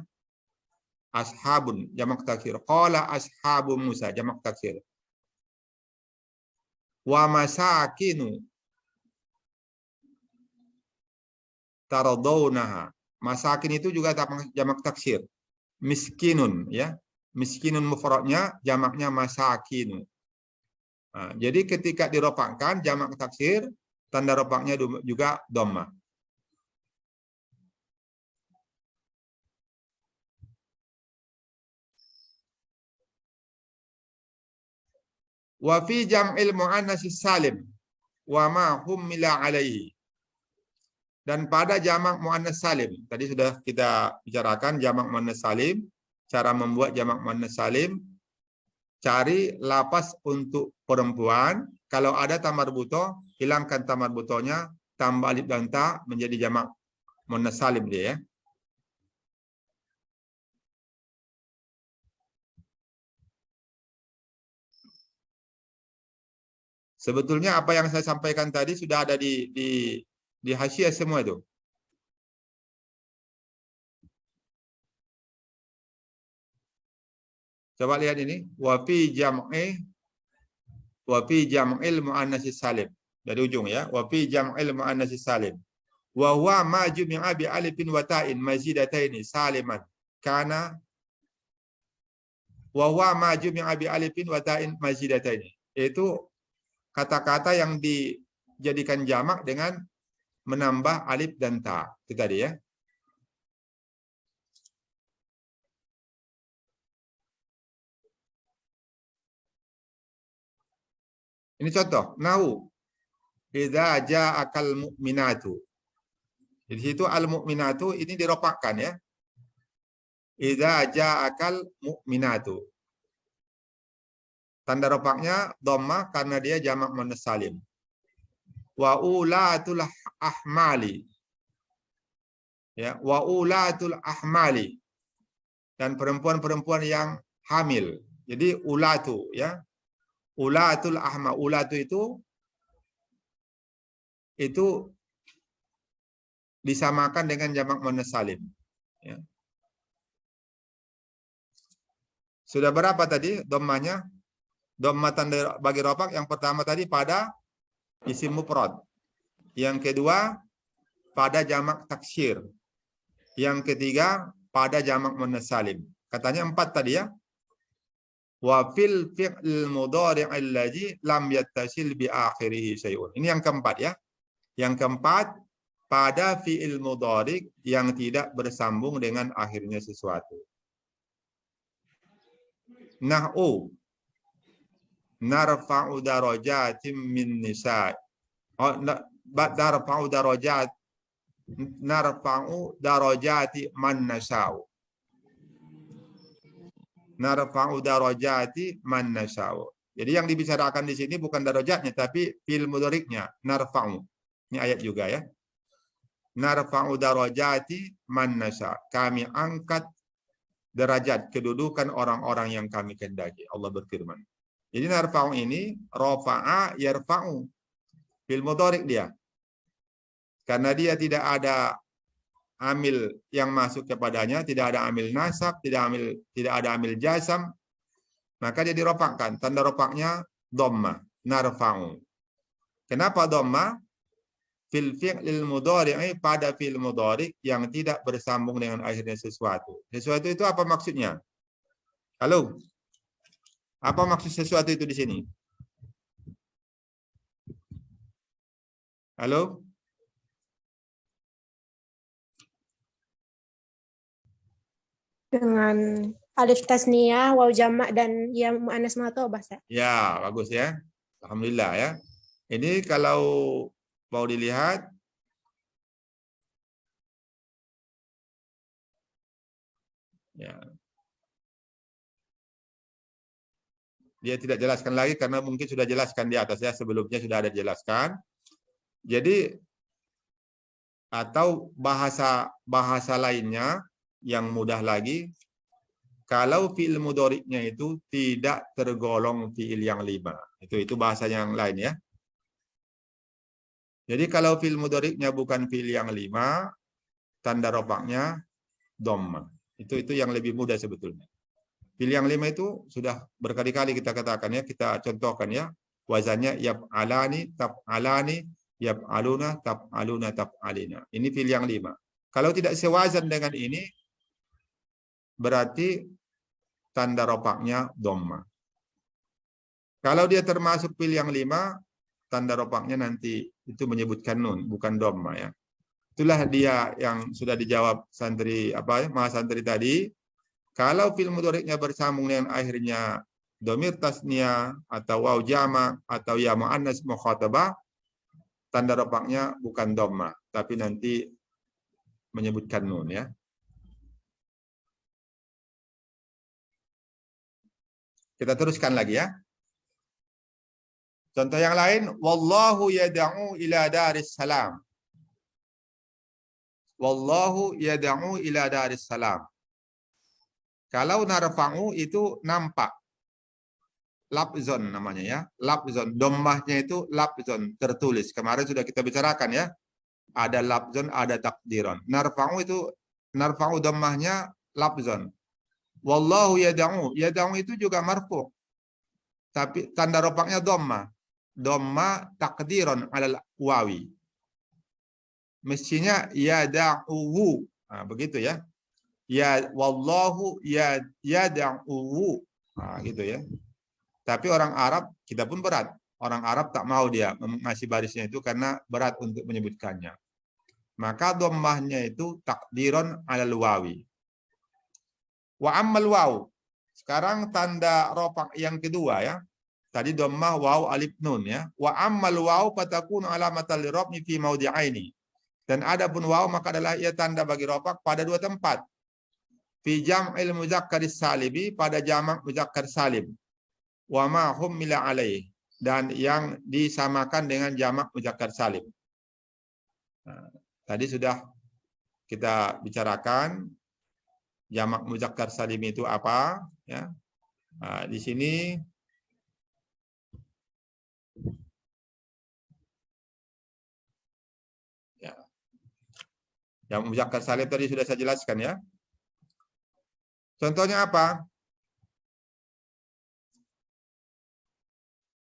Ashabun jamak taksir. Qala ashabu Musa jamak taksir. Wa masakinu taradawnaha. Masakin itu juga jamak taksir. Miskinun ya. Miskinun mufradnya jamaknya masakinu. Nah, jadi ketika dirofakkan jamak taksir, tanda rofaknya juga dhamma. Wa fi jam'il muannas salim wa ma hummila alaihi. Dan pada jamak muannas salim, tadi sudah kita bicarakan jamak muannas salim, cara membuat jamak muannas salim. Cari lapas untuk perempuan. Kalau ada tamarbuto, hilangkan tamarbutonya, tambah alif dan ta menjadi jamak muannas salim dia ya. Sebetulnya apa yang saya sampaikan tadi sudah ada di hasyiah semua itu. Coba lihat ini, wa fi jam'il muannas salim. Dari ujung ya, wa fi jam'il muannas salim. Wa huwa ma jumi'a bi alifin wa ta'in mazidataini saliman. Kana wa huwa ma jumi'a bi alifin wa ta'in mazidataini. Itu kata-kata yang dijadikan jamak dengan menambah alif dan ta. Itu tadi ya. Ini contoh, nahu idza ja'akal mu'minatu. Di situ al mu'minatu ini dirofakkan ya. Idza ja'akal mu'minatu. Tanda rofaknya dhamma karena dia jamak muannas salim. Wa ulatul ahmali. Ya, wa ulatul ahmali. Dan perempuan-perempuan yang hamil. Jadi ulatu ya. Ulatul ahma, ulatu itu disamakan dengan jamak muannas salim. Ya. Sudah berapa tadi dhammanya? Dhamma tanda bagi rofak yang pertama tadi pada isim mufrad. Yang kedua pada jamak taksir. Yang ketiga pada jamak muannas salim. Katanya 4 tadi ya. Wa fil fi'l mudhari' allazi lam yattasil bi akhirih syai'un. Ini yang keempat ya. Yang keempat pada fi'il mudhari' yang tidak bersambung dengan akhirnya sesuatu. Nah'u narfa'u darajatim min nisa'. Oh, narfa'u darajati man nasa'u. Narfa'u darajati man nasa'u. Jadi yang dibicarakan di sini bukan darajatnya tapi fi'il mudhari'nya, narfa'u. Ini ayat juga ya. Narfa'u darajati man nasa'u. Kami angkat derajat kedudukan orang-orang yang kami kehendaki. Allah berfirman. Jadi narfa'u ini rafa'a yarfa'u. Fi'il mudhari' dia. Karena dia tidak ada amil yang masuk kepadanya, tidak ada amil nasab, tidak ada amil jasam, maka dia dirofakkan. Tanda rofaknya dhamma, narfa'u. Kenapa dhamma? Fil fi'lil mudhari'i, pada fi'il mudhari' yang tidak bersambung dengan akhirnya sesuatu. Sesuatu itu apa maksudnya? Halo? Apa maksud sesuatu itu di sini? Halo? Dengan alif tasniyah, waw jamak dan ya muannas mu'athobah, Ustaz. Ya, bagus ya. Alhamdulillah ya. Ini kalau mau dilihat ya. Dia tidak jelaskan lagi karena mungkin sudah jelaskan di atas ya, sebelumnya sudah ada jelaskan. Jadi atau bahasa lainnya yang mudah lagi, kalau fi'il mudhari'nya itu tidak tergolong fi'il yang 5. Itu bahasa yang lain ya. Jadi kalau fi'il mudhari'nya bukan fi'il yang 5, tanda rofaknya dhamma. Itu yang lebih mudah sebetulnya. Fi'il yang 5 itu sudah berkali-kali kita katakan ya, kita contohkan ya. Wazannya yaf'alani, taf'alani, yaf'aluna, taf'aluna, taf'alina. Ini fi'il yang 5. Kalau tidak sewazan dengan ini, berarti tanda rofaknya dhamma. Kalau dia termasuk fi'il yang 5, tanda rofaknya nanti itu menyebutkan nun, bukan dhamma ya. Itulah dia yang sudah dijawab santri mahasantri tadi. Kalau fi'il mudhari'nya bersambung dengan akhirnya dhamir tasniyah atau waw jamak atau ya muannas mukhatabah, tanda rofaknya bukan dhamma, tapi nanti menyebutkan nun ya. Kita teruskan lagi ya. Contoh yang lain, wallahu yad'u ila daris salam. Wallahu yad'u ila daris salam. Kalau narfa'u itu nampak. Labzon namanya ya. Labzon. Dhammahnya itu labzon, tertulis. Kemarin sudah kita bicarakan ya. Ada labzon, ada takdiron. Narfa'u itu, narfa'u dhammahnya labzon. Wallahu yad'u. Yad'u itu juga marfu'. Tapi tanda rofaknya dhamma. Dhamma takdiron alal wawi. Mestinya yad'u. Nah, begitu ya. Ya wallahu yad'u. Nah, gitu ya. Tapi orang Arab, kita pun berat. Orang Arab tak mau dia ngasih barisnya itu karena berat untuk menyebutkannya. Maka dhammahnya itu takdiron alal wawi. Wa ammal waw. Sekarang tanda rofak yang kedua ya. Tadi dhammah waw alif nun ya. Wa ammal waw fatakunu alamatal liraf'i fi mawdi'aini. Dan ada pun waw maka adalah ia tanda bagi rofak pada 2 tempat. Fi jam'il mudzakkar salibi, pada jamak mudzakkar salim. Wa ma hummila alaih, dan yang disamakan dengan jamak mudzakkar salim. Nah, tadi sudah kita bicarakan jamak mudzakkar salim itu apa ya. Nah, di sini ya. Jamak mudzakkar salim tadi sudah saya jelaskan ya. Contohnya apa?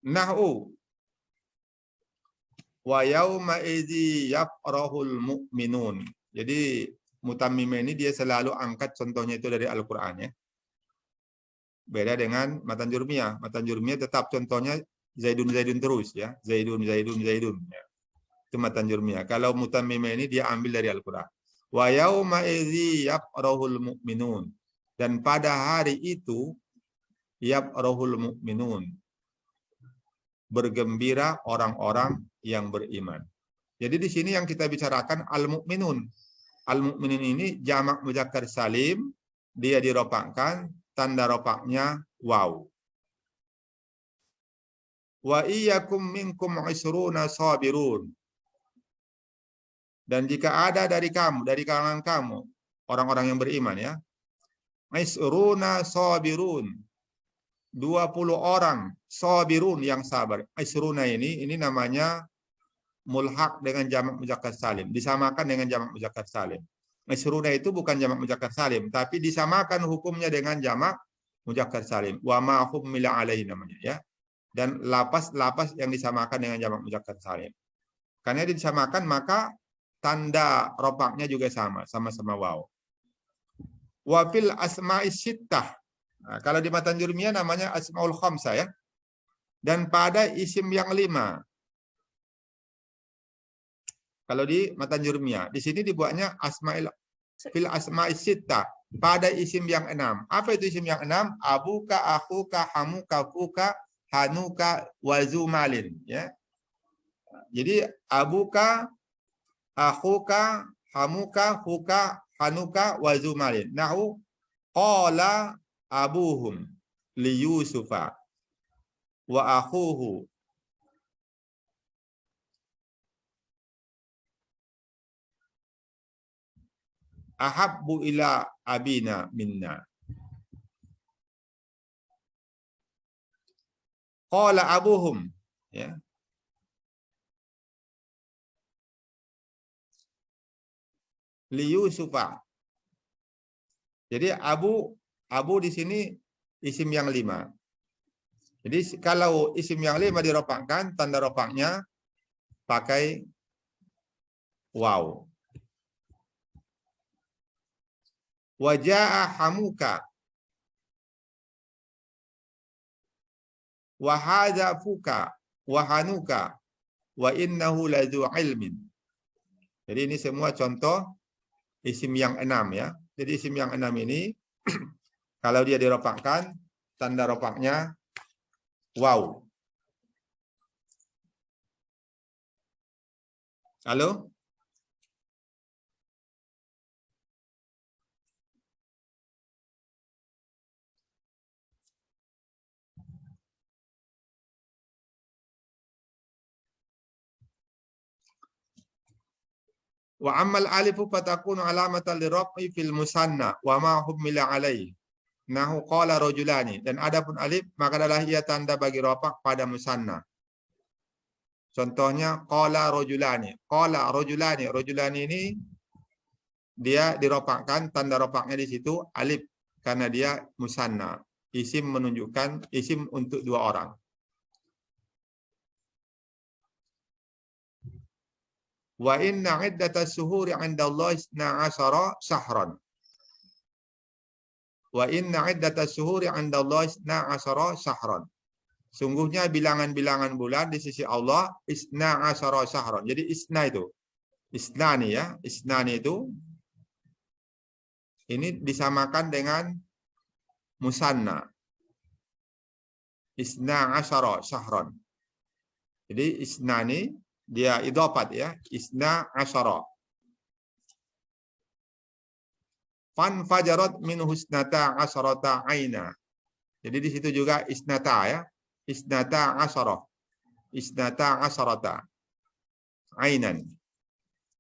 Nah'u. Wa yauma idzi yafrahul mu'minun. Jadi mutammim ini dia selalu angkat contohnya itu dari Al-Qur'an ya. Beda dengan matan jurmiyah. Matan jurmiyah tetap contohnya Zaidun Zaidun terus ya. Zaidun Zaidun Zaidun ya. Itu matan jurmiyah. Kalau mutammim ini dia ambil dari Al-Qur'an. Wa yauma idzi yafrahul mu'minun. Dan pada hari itu yafrahul mu'minun. Bergembira orang-orang yang beriman. Jadi di sini yang kita bicarakan al-mu'minun. Al-mu'minin ini jamak mudzakkar salim, dia diropakkan, tanda ropaknya waw. Wa iyyakum minkum 'isruna sabirun. Dan jika ada dari kamu, dari kalangan kamu, orang-orang yang beriman ya, 'isruna sabirun. 20 orang sabirun yang sabar. Isruna ini namanya mulhaq dengan jamak mudzakkar salim, disamakan dengan jamak mudzakkar salim. Isruna itu bukan jamak mudzakkar salim, tapi disamakan hukumnya dengan jamak mudzakkar salim. Wa ma hummila alaihi namanya ya. Dan lapas yang disamakan dengan jamak mudzakkar salim. Karena disamakan maka tanda ropaknya juga sama-sama waw. Wa fil asma'is sittah. Nah, kalau di matan jurmiyah namanya asmaul khamsah ya. Dan pada isim yang 5. Kalau di matan jurmiyah, di sini dibuatnya asmaul fil asma'is sittah, pada isim yang 6. Apa itu isim yang 6? Abuka, akhuka, hamuka, fuka, hanuka, wazumalin ya. Jadi abuka, akhuka, hamuka, fuka, hanuka, wazumalin. Nahu qala abuhum li Yusufa wa akhuhu ahabbu ila abina minna. Qala abuhum ya. Li Yusufa. Jadi Abu di sini isim yang 5. Jadi kalau isim yang 5 diropakkan, tanda ropaknya pakai waw. Waja'a hamuka. Wa hadza fuka wa hanuka wa innahu ladzu ilmin. Jadi ini semua contoh isim yang 6 ya. Jadi isim yang 6 ini kalau dia diropakkan, tanda ropaknya waw. Halo? Wa ammal alifu fatakunu alamatan liraf'i fil musanna wa ma hummila alaihi. Nahu qala rajulani. Dan adapun alif maka adalah ia tanda bagi rafa' pada musanna. Contohnya qala rajulani. Qala rajulani. Rajulani ini dia dirofakkan, tanda rofaknya di situ alif karena dia musanna. Isim menunjukkan isim untuk 2 orang. Wa inna iddatas suhuri 'indallahi 12 syahran. Wa inna iddatas suhuri 'indallahi 12 syahran. Sungguhnya bilangan-bilangan bulan di sisi Allah 12 syahran. Jadi isna itu. Isnani ya. Isnani itu ini disamakan dengan musanna. 12 syahran. Jadi isnani dia idhofat ya, isna asyara. Fan fajarat min husnata asyrata aina. Jadi di situ juga isnata ya, isnata asyara. Isnata asyrata ainan.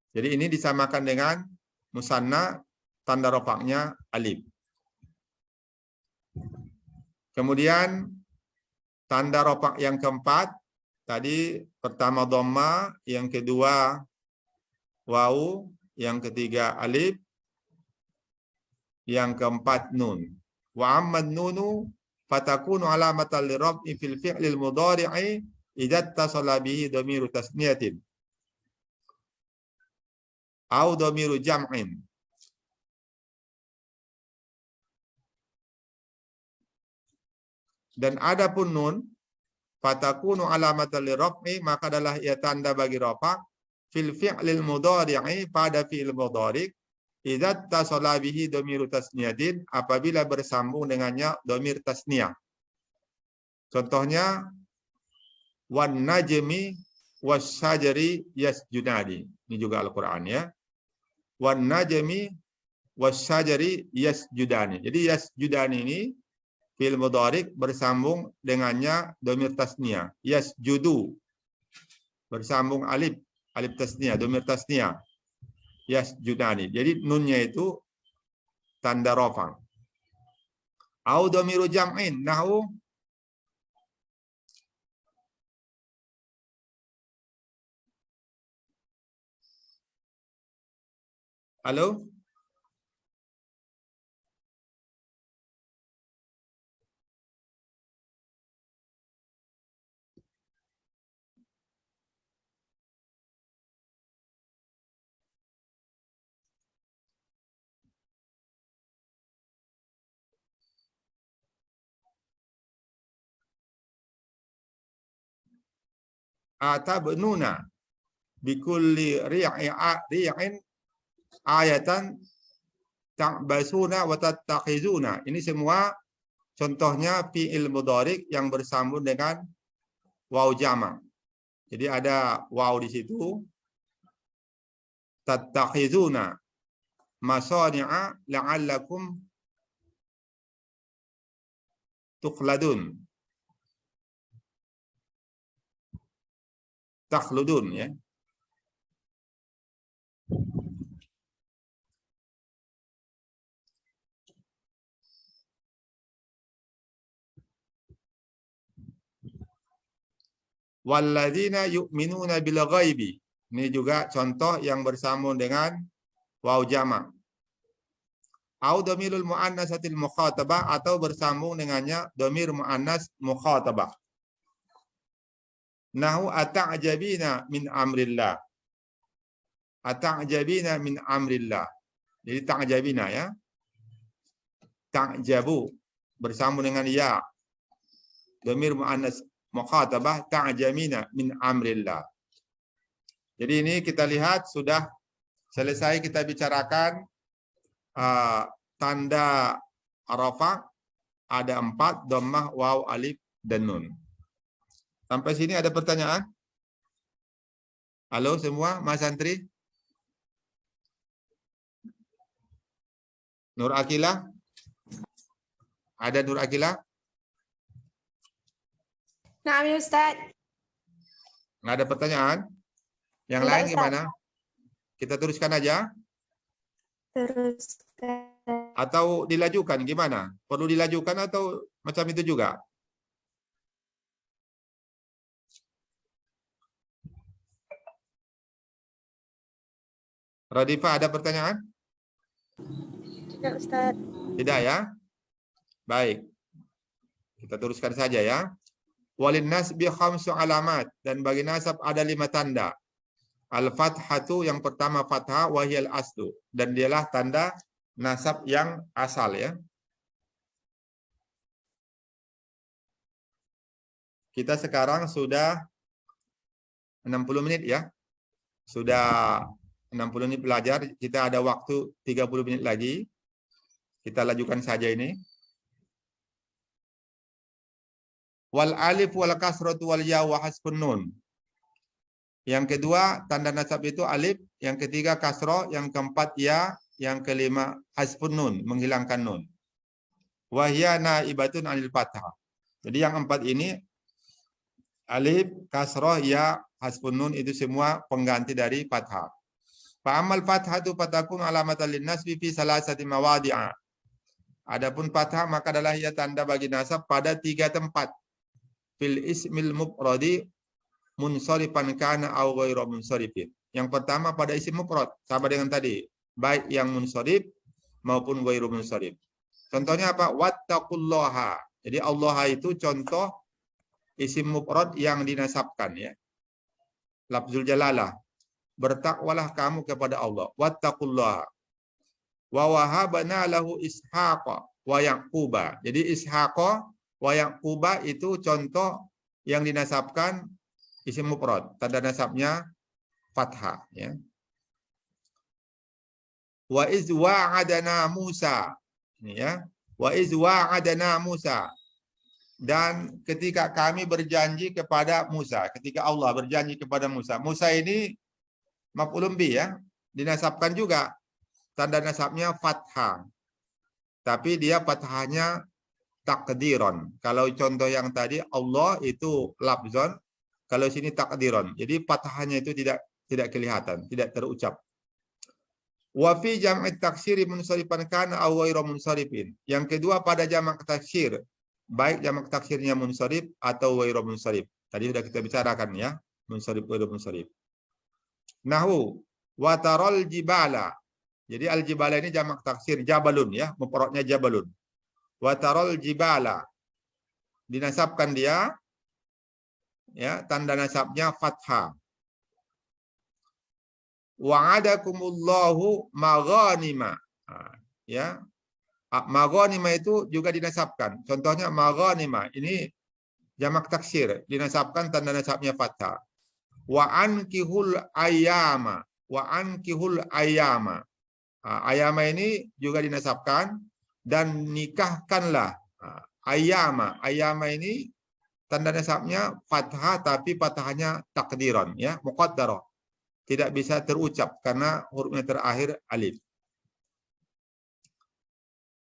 Jadi ini disamakan dengan musanna, tanda rofaknya alif. Kemudian tanda rofak yang keempat, tadi pertama dhamma, yang kedua waw, yang ketiga alif, yang keempat nun. Wa ammad nunu fatakunu alamatan liraf'i fil fi'lil mudhari'i idza ittasala bihi dhamiru tasniyatin au dhamiru jam'in. Dan adapun nun fatakunu alamatan liraf'i, maka adalah ia tanda bagi rafa fil fi'lil mudhari'i, pada fi'il mudhari' idza tasala bihi dhamiru tasniyatin, apabila bersambung dengannya dhamir tasniyah. Contohnya wan najmi wasyajari yasjudani. Ini juga Al-Qur'an ya. Wan najmi wasyajari yasjudani. Jadi yasjudani ini fi'il mudhari' bersambung dengannya dhamir tasniyah. Yasjudu bersambung alif tasniyah, dhamir tasniyah. Yasjudani. Jadi nunnya itu tanda rafa. Au dhamiru jam'in nahu halo? Atabnuna bikulli ri'in ayatan ta'basuna wa tattakhizuna. Ini semua contohnya fi'il mudhari' yang bersambung dengan waw jama'. Jadi ada waw di situ. Tattakhizuna masani'a la'allakum tukhladun. Takhludun ya. Walladzina yu'minuna bil ghaibi. Ini juga contoh yang bersambung dengan waw jama'. Au dhamirul muannasatil mukhatabah, atau bersambung dengannya dhamir muannas mukhatabah. Nahu ata'jabina min amrillah. Ata'jabina min amrillah. Jadi ta'jabina ya. Ta'jabu bersambung dengan ya. Dhamir muannas mukhatabah, ta'jamina min amrillah. Jadi ini kita lihat sudah selesai kita bicarakan tanda rafa, ada 4, dhammah, waw, alif, dan nun. Sampai sini ada pertanyaan? Halo semua, Mas Santri? Nur Akila? Ada Nur Akila? Nah, Ustaz. Nggak ada pertanyaan? Yang Tidak, lain Ustaz. gimana? Kita teruskan aja? Teruskan. Atau dilajukan gimana? Perlu dilajukan atau macam itu juga? Radifah, ada pertanyaan? Tidak, Ustaz. Tidak ya? Baik. Kita teruskan saja ya. Walin nasbi khamsu alamat, dan bagi nasab ada 5 tanda. Al-fathatu, yang pertama fathah, wahiyal aslu, dan dialah tanda nasab yang asal ya. Kita sekarang sudah 60 menit ya. Sudah 60 menit belajar, kita ada waktu 30 menit lagi. Kita lajukan saja ini. Wal alif wal kasratu wal ya wa hasbun nun. Yang kedua tanda nasab itu alif, yang ketiga kasroh, yang keempat ya, yang kelima hasbun nun, menghilangkan nun. Wahya naibatun anil fathah. Jadi yang 4 ini alif, kasroh, ya, hasbun nun itu semua pengganti dari fathah. Fa'amal fathatu fatakun alamatan linnasbi fi salasati mawadi'a. Adapun fathah maka adalah ia tanda bagi nasab pada 3 tempat. Fil ismil mufradi munsharifan kana aw ghairu munsharifin. Yang pertama pada isim mufrad, sama dengan tadi, baik yang munsharif maupun ghairu munsharif. Contohnya apa? Wattaqullaha. Jadi Allah itu contoh isim mufrad yang dinasabkan ya. Lafzul jalalah. bertakwalah kamu kepada Allah. Wattaqullaha. Wa wahabna lahu Ishaqa wa Yaquba. Jadi Ishaqa wa Yaquba itu contoh yang dinasabkan isim mufrad. Tanda nasabnya fathah, ya. Wa iz wa'adana Musa. Ini ya. Wa iz wa'adana Musa. Dan ketika kami berjanji kepada Musa, ketika Allah berjanji kepada Musa. Musa ini maf'ulun bih, ya. Dinasabkan juga. Tanda nasabnya fathah. Tapi dia fathahnya takdiron. Kalau contoh yang tadi Allah itu lafzon, kalau sini takdiron. Jadi fathahnya itu tidak kelihatan, tidak terucap. Wa fi jam'i taksiri munsharifan kana aw ghairu munsharifin. Yang kedua pada jamak taksir, baik jamak taksirnya munsharif atau ghairu munsharif. Tadi sudah kita bicarakan, ya, munsharif ghairu munsharif. Nahwu wa taral jibala. Jadi al jibala ini jamak taksir jabalun, ya, mufradnya jabalun. Wa taral jibala. Dinasabkan dia, ya, tanda nasabnya fathah. Wa'adakumullahu maghanima. Ya. Maghanima itu juga dinasabkan. Contohnya maghanima. Ini jamak taksir. Dinasabkan tanda nasabnya fathah. Wa ankihul ayyama. Wa ankihul ayyama. Ayyama ini juga dinasabkan. Dan nikahkanlah. Ayyama. Ayyama ini tanda nasabnya fathah. Tapi fathahnya takdiran. Ya. Muqaddarah. Tidak bisa terucap karena hurufnya terakhir alif.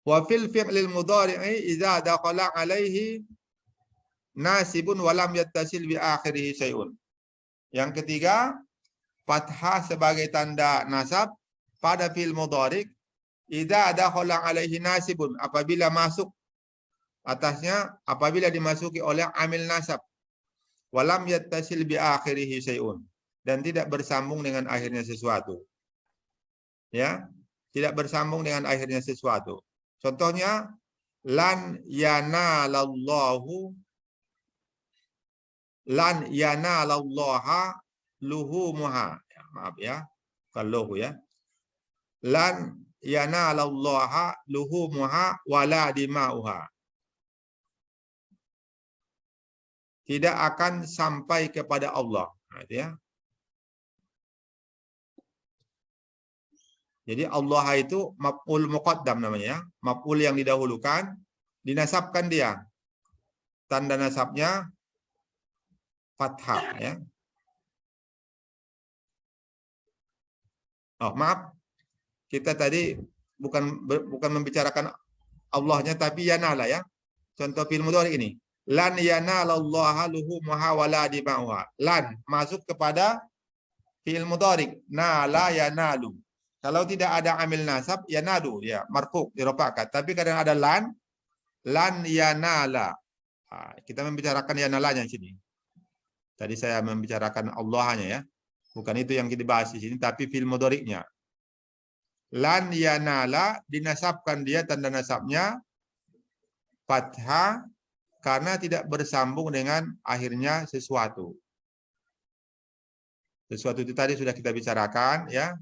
Wa fil fi'lil mudhari'i idza dakhala alaihi nasibun wa lam yattasil bi akhirih syai'un. Yang ketiga, fathah sebagai tanda nasab pada fi'il mudhari' idza dakhala alaihi nasibun, apabila masuk atasnya, apabila dimasuki oleh amil nasab. Wa lam yattasil bi akhirih syai'un. Dan tidak bersambung dengan akhirnya sesuatu. Ya, tidak bersambung dengan akhirnya sesuatu. Contohnya, lan yanalallaha luhumuha. Ya, maaf ya, kalau ya. Lan yanalallaha luhumuha wala dima'uha. Tidak akan sampai kepada Allah. Nah, itu ya. Jadi Allah itu maf'ul muqaddam namanya, maf'ul yang didahulukan, dinasabkan dia. Tanda nasabnya fathah, ya. Oh, maaf. Kita tadi bukan membicarakan Allahnya tapi yanala, ya. Contoh fi'il mudhari ini. Lan yanalallaha luhumuha wala dima'uha. Lan masuk kepada fi'il mudhari. Nala yanalu. Kalau tidak ada amil nasab, ya nadu, ya marfu, dirofa'kan. Tapi kadang ada lan yanala. Kita membicarakan yanalanya di sini. Tadi saya membicarakan Allahnya, ya. Bukan itu yang kita bahas di sini, tapi fi'il mudhari'nya. Lan yanala dinasabkan dia tanda nasabnya fathah karena tidak bersambung dengan akhirnya sesuatu. Sesuatu itu tadi sudah kita bicarakan, ya.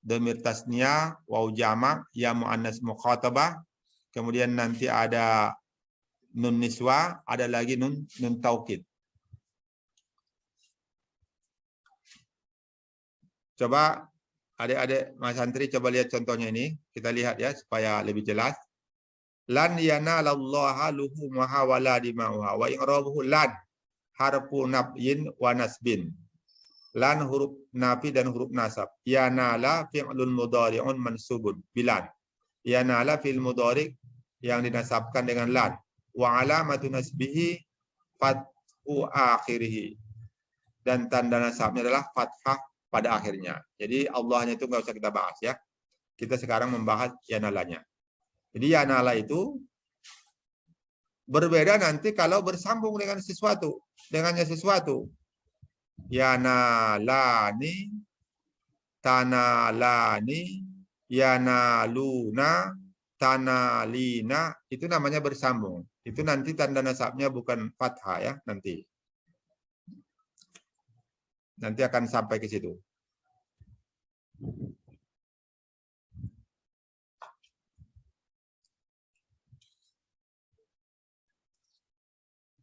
Dhamir tasniyah, waw jamak, ya muannas mukhatabah. Kemudian nanti ada nun niswa, ada lagi nun taukid. Coba adik-adik Mas Santri coba lihat contohnya ini. Kita lihat, ya, supaya lebih jelas. Lan yanalallaha luhumuha wala dima'uha. Wa i'rabuhu lan harfu nafyin wa nasbin. Lan huruf nafi dan huruf nasab. Yanala fi'lun mudhari'un mansubun bilan. Yanala fi'il mudhari' yang dinasabkan dengan lan. Wa alamatu nasbihi fathu akhirih. Dan tanda nasabnya adalah fathah pada akhirnya. Jadi Allahnya itu nggak usah kita bahas, ya. Kita sekarang membahas yanalanya. Jadi yanala itu berbeda nanti kalau bersambung dengan sesuatu, dengannya sesuatu. Yanalani, tanalani, yanaluna, tanalina, itu namanya bersambung. Itu nanti tanda nasabnya bukan fathah, ya, nanti. Nanti akan sampai ke situ.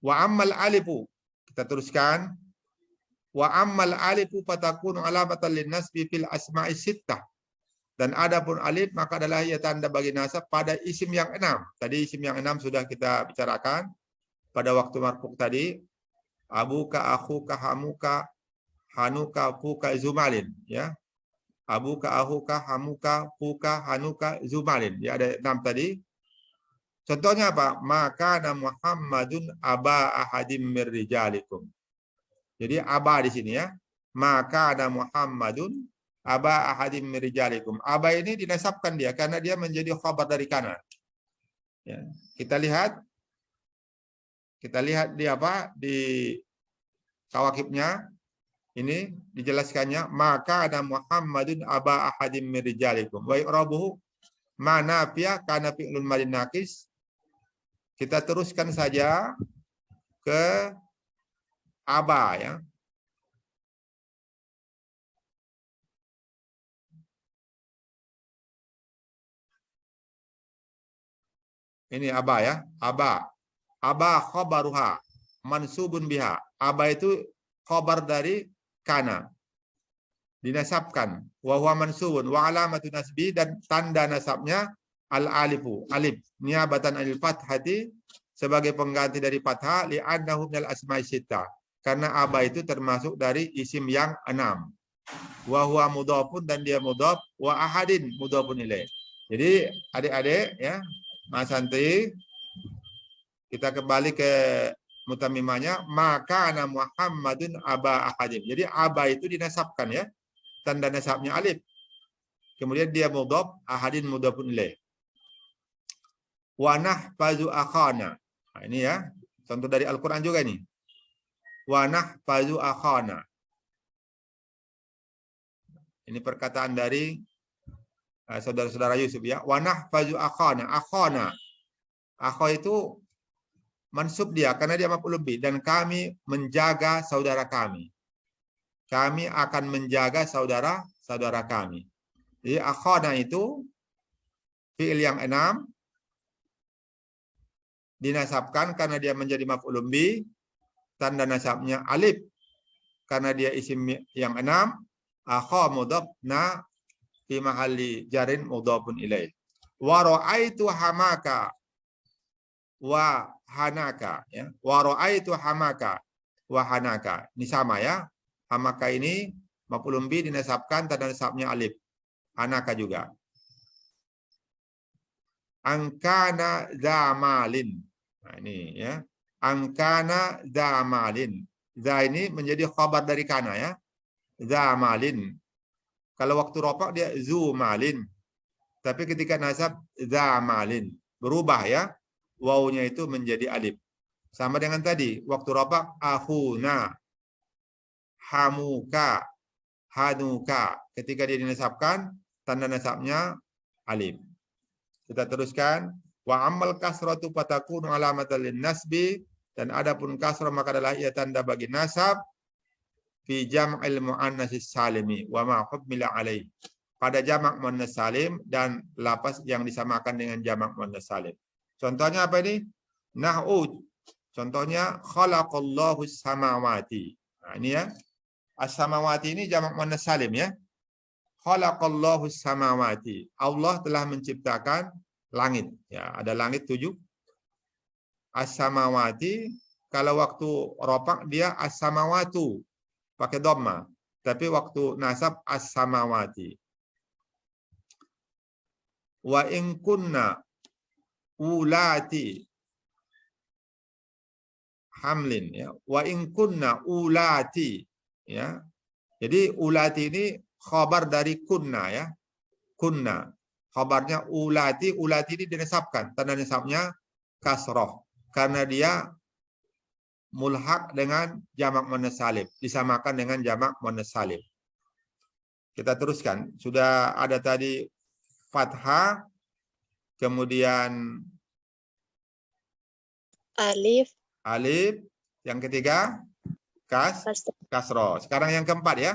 Wa ammal alifu. Kita teruskan. Wa ammal alifu fatakunu alamatan linnasbi fil asma'i sittah. Dan adapun alif maka adalah ia tanda bagi nasab pada isim yang 6. Tadi isim yang 6 sudah kita bicarakan pada waktu marfuk tadi. Abuka, akhuka, hamuka, hanuka, fuka, zumalin. Ya. Abuka, akhuka, hamuka, fuka, hanuka, zumalin. Ya, ada 6 tadi. Contohnya apa? Maka Muhammadun aba ahadim mir rijalikum. Jadi aba di sini ya. Maka Muhammadun aba ahadim mir rijalikum. Aba ini dinasabkan dia karena dia menjadi khabar dari kana. Ya. Kita lihat di apa? Di kawakibnya ini dijelaskannya maka Muhammadun aba ahadim mir rijalikum. Wa i'rabuhu mana fiya kana fi'lun madin naqis. Kita teruskan saja ke aba ya. Ini aba ya. Aba. Aba khabaruha mansubun biha. Aba itu khabar dari kana. Dinasabkan. Wa huwa mansubun wa alamatu nasbi dan tanda nasabnya al-alifu, alif, niabatan anil fathati sebagai pengganti dari fathah li'annahu minal asma'i sittah. Karena aba itu termasuk dari isim yang 6. Wa huwa mudhafun dan dia mudhaf wa ahadin mudhafun ilaih. Jadi adik-adik ya, Mas Santi, kita kembali ke mutamimanya maka ana Muhammadun aba ahadim. Jadi aba itu dinasabkan ya. Tanda nasabnya alif. Kemudian dia mudhaf, ahadin mudhafun ilaih. Wa nahfazu akhana. Nah, ini ya, contoh dari Al-Qur'an juga ini. Wa nahfazu akhana. Ini perkataan dari saudara-saudara Yusuf ya. Wa nahfazu akhana. Akhana. Akha itu mansub dia karena dia maf'ul bih dan kami menjaga saudara kami. Kami akan menjaga saudara-saudara kami. Jadi akhana itu fi'il yang 6 dinasabkan karena dia menjadi maf'ul bih, tanda nasabnya alif karena dia isim yang 6, akha mudhaf na fi mahalli jarin mudhafun ilaih. Wa ra'aitu hamaka wa hanaka ya. Wa ra'aitu hamaka wa hanaka. Ini sama ya. Hamaka ini maf'ul bih dinasabkan tanda nasabnya alif. Hanaka juga. Angkana zamalin. Nah, ini ya. Angkana zamalin. Za ini menjadi khabar dari kana ya. Zamalin. Kalau waktu ropak dia zumalin. Tapi ketika nasab zamalin. Berubah ya. Wawunya itu menjadi alif. Sama dengan tadi. Waktu ropak akhuna. Hamuka. Hanuka. Ketika dia dinasabkan, tanda nasabnya alif. Kita teruskan. Wa ammal kasratu fatakunu alamatan linnasbi dan adapun kasrah maka adalah ia tanda bagi nasab fi jam'il muannats salimi wa ma hukmila alaih. Pada jamak muannats salim dan lafaz yang disamakan dengan jamak muannats salim. Contohnya apa ini? Nah'ud. Contohnya khalaqallahu samawati. Nah, ini ya. As-samawati ini jamak muannats salim ya. Khalaqallahu samawati. Allah telah menciptakan langit. Ya, ada langit 7. As-samawati, kalau waktu ropak dia as-samawatu. Pakai dhamma. Tapi waktu nasab as-samawati. Wa in kunna ulati hamlin. Ya. Wa in kunna ulati. Ya. Jadi ulati ini khabar dari kunna ya. Kunna. Khabarnya ulati, ulati ini dinasabkan. Tanda nasabnya kasroh. Karena dia mulhaq dengan jamak muannats salim. Disamakan dengan jamak muannats salim. Kita teruskan. Sudah ada tadi fathah. Kemudian Alif. Alif. Yang ketiga kasroh. Sekarang yang keempat ya.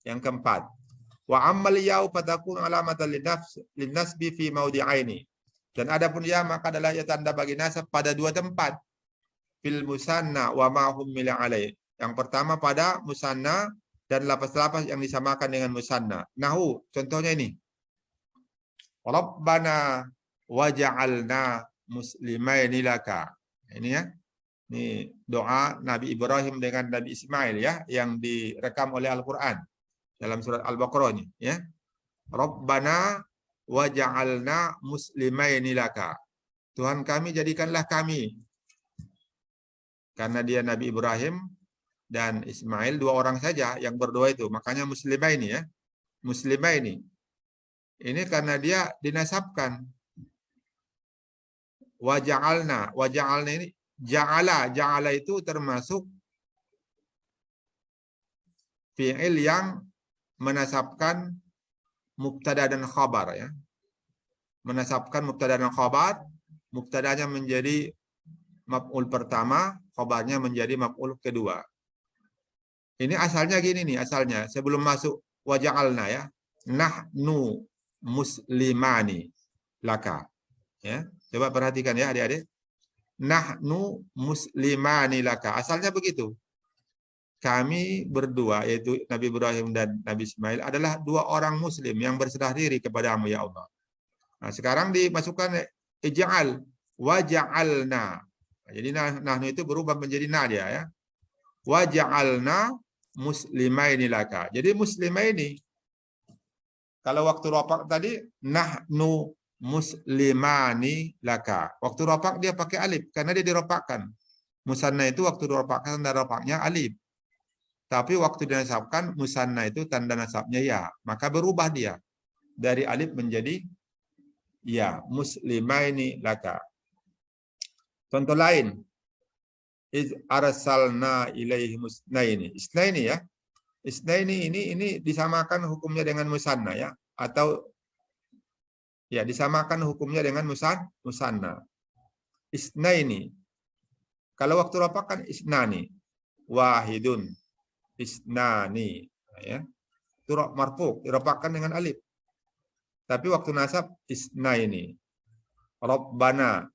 Yang keempat. Wa ammal ya'u fatakun alamatan linnasbi fi mawdi'aini. Dan adapun ya maka adalah ya tanda bagi nasab pada dua tempat. Fil musanna wa ma hummila alaih. Yang pertama pada musanna dan lapas-lapas yang disamakan dengan musanna. Nahu, contohnya ini. Rabbana waja'alna muslimaini laka. Ini ya. Ini doa Nabi Ibrahim dengan Nabi Ismail ya yang direkam oleh Al-Qur'an dalam surat Al-Baqarah ini ya. Rabbana waja'alna muslimaini laka. Tuhan kami jadikanlah kami. Karena dia Nabi Ibrahim dan Ismail dua orang saja yang berdoa itu, makanya muslimaini ya. Muslimaini. Ini karena dia dinasabkan. Waja'alna ini ja'ala itu termasuk fi'il yang menasabkan mubtada dan khabar ya. Menasabkan mubtada dan khabar, mubtadanya menjadi maf'ul pertama, khabarnya menjadi maf'ul kedua. Ini asalnya gini nih, asalnya sebelum masuk waja'alna ya. Nahnu muslimani laka. Ya, coba perhatikan ya adik-adik. Nahnu muslimani laka. Asalnya begitu. Kami berdua, yaitu Nabi Ibrahim dan Nabi Ismail, adalah dua orang muslim yang berserah diri kepadamu ya Allah. Nah, sekarang dimasukkan ij'al waja'alna. Jadi nahnu itu berubah menjadi nadia ya. Waja'alna muslimaini laka. Jadi muslimaini. Kalau waktu ropak tadi nahnu muslimani laka. Waktu ropak dia pakai alif karena dia diropakkan. Musanna itu waktu diropakkan tanda ropaknya alif. Tapi waktu dinasabkan musanna itu tanda nasabnya ya, maka berubah dia dari alif menjadi ya, muslimaini laka. Contoh lain, iz arsalna ilaihi musnaini. Isnaini ya. Isnaini ini disamakan hukumnya dengan musanna ya, atau ya disamakan hukumnya dengan musanna. Isnaini. Kalau waktu ropakan isnani, wahidun, isnani ya. Itu marfu, diropakkan dengan alif. Tapi waktu nasab isnaini. Rabbana.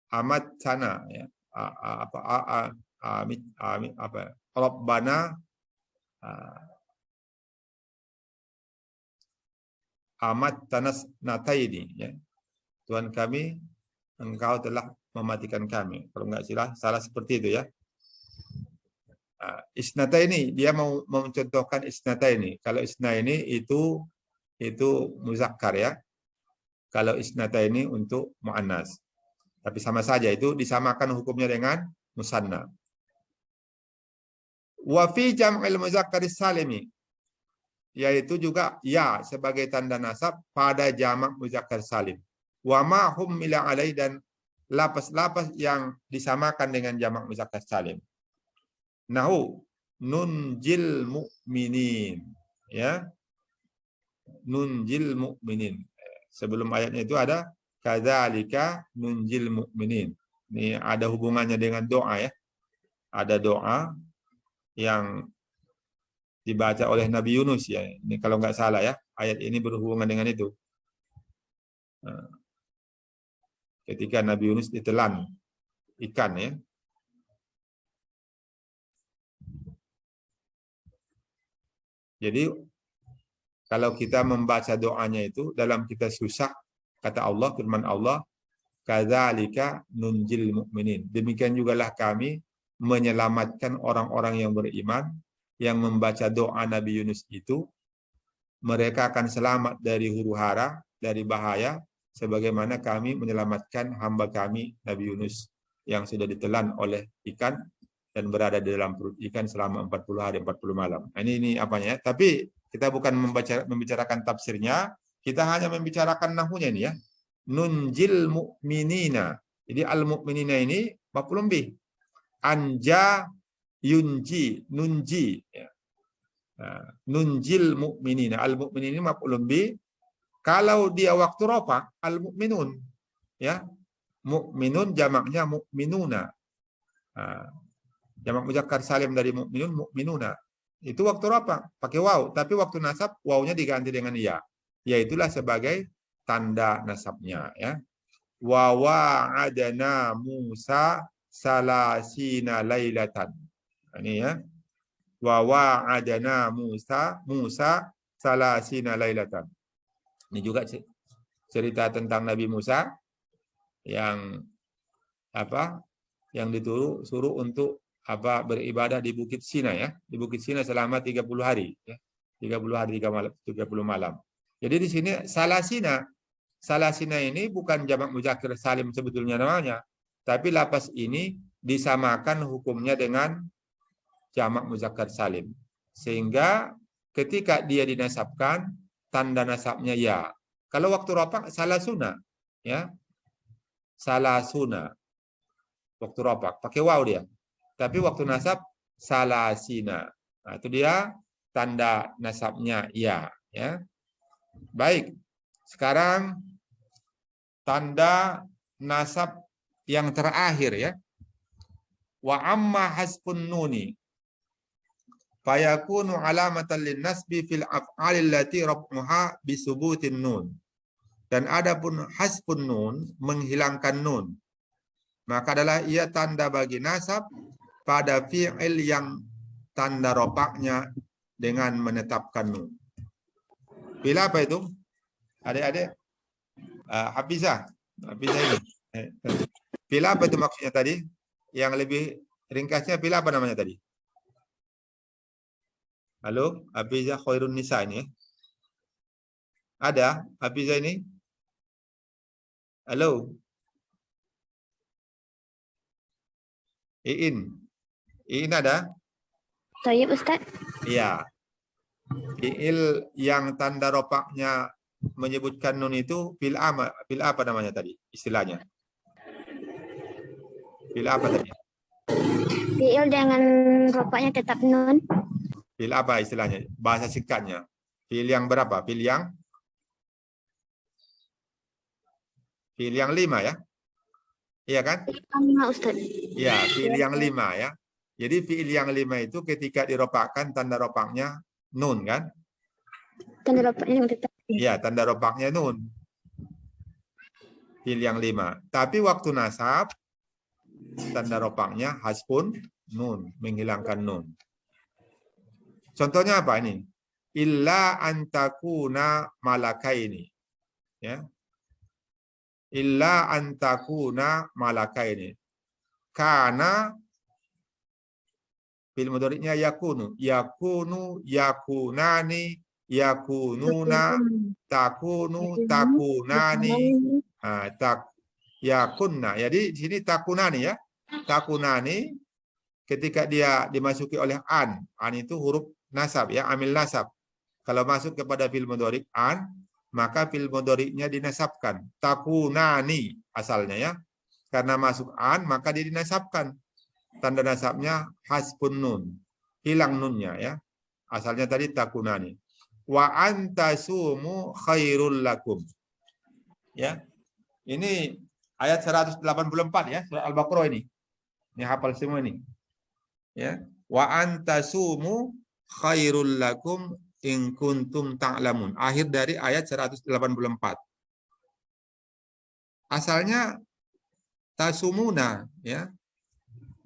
Amat sana ya. Rabbana amat tanas nataini ya. Tuhan kami, engkau telah mematikan kami. Kalau enggak salah seperti itu ya. Isnata ini dia mau mencontohkan isnata ini. Kalau isna ini itu muzakkar ya. Kalau isnata ini untuk muannas. Tapi sama saja itu disamakan hukumnya dengan musanna. Wa fi jam'il muzakkaris salimi, yaitu juga ya sebagai tanda nasab pada jamak muzakkar salim. Wa ma hummila alai, dan lapas-lapas yang disamakan dengan jamak muzakkar salim. Nahu nunjil mu'minin ya. Nunjil mu'minin. Sebelum ayatnya itu ada kadzalika nunjil mu'minin. Ini ada hubungannya dengan doa ya. Ada doa yang dibaca oleh Nabi Yunus ya. Ini kalau nggak salah ya, ayat ini berhubungan dengan itu. Ketika Nabi Yunus ditelan ikan ya. Jadi kalau kita membaca doanya itu dalam kita susah, kata Allah, firman Allah, kadzalika nunjil mu'minin. Demikian jugalah kami menyelamatkan orang-orang yang beriman yang membaca doa Nabi Yunus itu. Mereka akan selamat dari huru-hara, dari bahaya, sebagaimana kami menyelamatkan hamba kami Nabi Yunus yang sudah ditelan oleh ikan dan berada di dalam perut ikan selama 40 hari 40 malam. Nah, ini apanya? Tapi kita bukan membicarakan tafsirnya, kita hanya membicarakan nahunya ini ya. Nunjil mu'minina. Jadi al-mu'minina ini maf'ulun bih. Anja yunji, nunji ya. Nah, nunjil mu'minina. Al-mu'minin ini maf'ulun bih. Kalau dia waktu rofa, Jamak muzakkar salim dari mukminun, mukminuna. Itu waktu rafa pakai waw, tapi waktu nasab wawnya diganti dengan ya. Yaitulah sebagai tanda nasabnya ya. Wa wa'adna Musa salasina lailatan. Ini ya. Wa wa'adna Musa salasina lailatan. Ini juga cerita tentang Nabi Musa yang yang disuruh untuk beribadah di Bukit Sina ya, di Bukit Sina selama 30 hari ya. 30 hari 30 malam. Jadi di sini salasina ini bukan jamak muzakkar salim sebetulnya namanya, tapi lapas ini disamakan hukumnya dengan jamak muzakkar salim. Sehingga ketika dia dinasabkan tanda nasabnya ya. Kalau waktu rafa salasuna ya. Salasuna. Waktu rafa pakai waw dia. Tapi waktu nasab salasina. Nah, itu dia tanda nasabnya ya. Baik. Sekarang tanda nasab yang terakhir ya. Wa amma hasbun nuni fayakunu alamatan lin nasbi fil af'alil lati raf'uha bi subutin nun. Dan adapun hasbun nun menghilangkan nun, maka adalah ia tanda bagi nasab pada fi'il yang tanda rofaknya dengan menetapkan nun. Bila apa itu? Adik-adik? Hafizah ini. Bila apa itu maksudnya tadi? Yang lebih ringkasnya bila apa namanya tadi? Halo, Hafizah Khairun Nisa ini. Ada Hafizah ini? Halo. Iin ada? Tayyib Ustaz. Iya. Fi'il yang tanda rofaknya menyebutkan nun itu fil apa namanya tadi istilahnya? Fil apa tadi? Fi'il dengan rofaknya tetap nun. Fil apa istilahnya? Bahasa singkatnya. Fil yang berapa? Fil yang 5 ya? Iya kan? Ustaz. Iya, fi'il yang 5 ya. Jadi fi'il yang 5 itu ketika dirofakkan tanda rofaknya nun kan? Tanda rofaknya tetap. Iya, tanda rofaknya nun. Fi'il yang 5. Tapi waktu nasab tanda rofaknya hasbun nun, menghilangkan nun. Contohnya apa ini? Illa antakuna malakaini. Ya. Illa antakuna malakaini. Karena fil mudhari'nya yakunu, yakunani, yakununa, takunu, takunani, yakunna. Jadi di sini takunani ya. Takunani ketika dia dimasuki oleh an itu huruf nasab ya, amil nasab. Kalau masuk kepada fil mudhari' an, maka fil mudhari'nya dinasabkan. Takunani asalnya ya. Karena masuk an, maka dia dinasabkan. Tanda nasabnya hasbun nun. Hilang nunnya ya. Asalnya tadi takunani. Wa antasumu khairul lakum. Ya. Ini ayat 184 ya, surah Al-Baqarah ini. Ini hafal semua ini. Ya. Wa antasumu khairul lakum in kuntum ta'lamun. Akhir dari ayat 184. Asalnya tasumuna ya.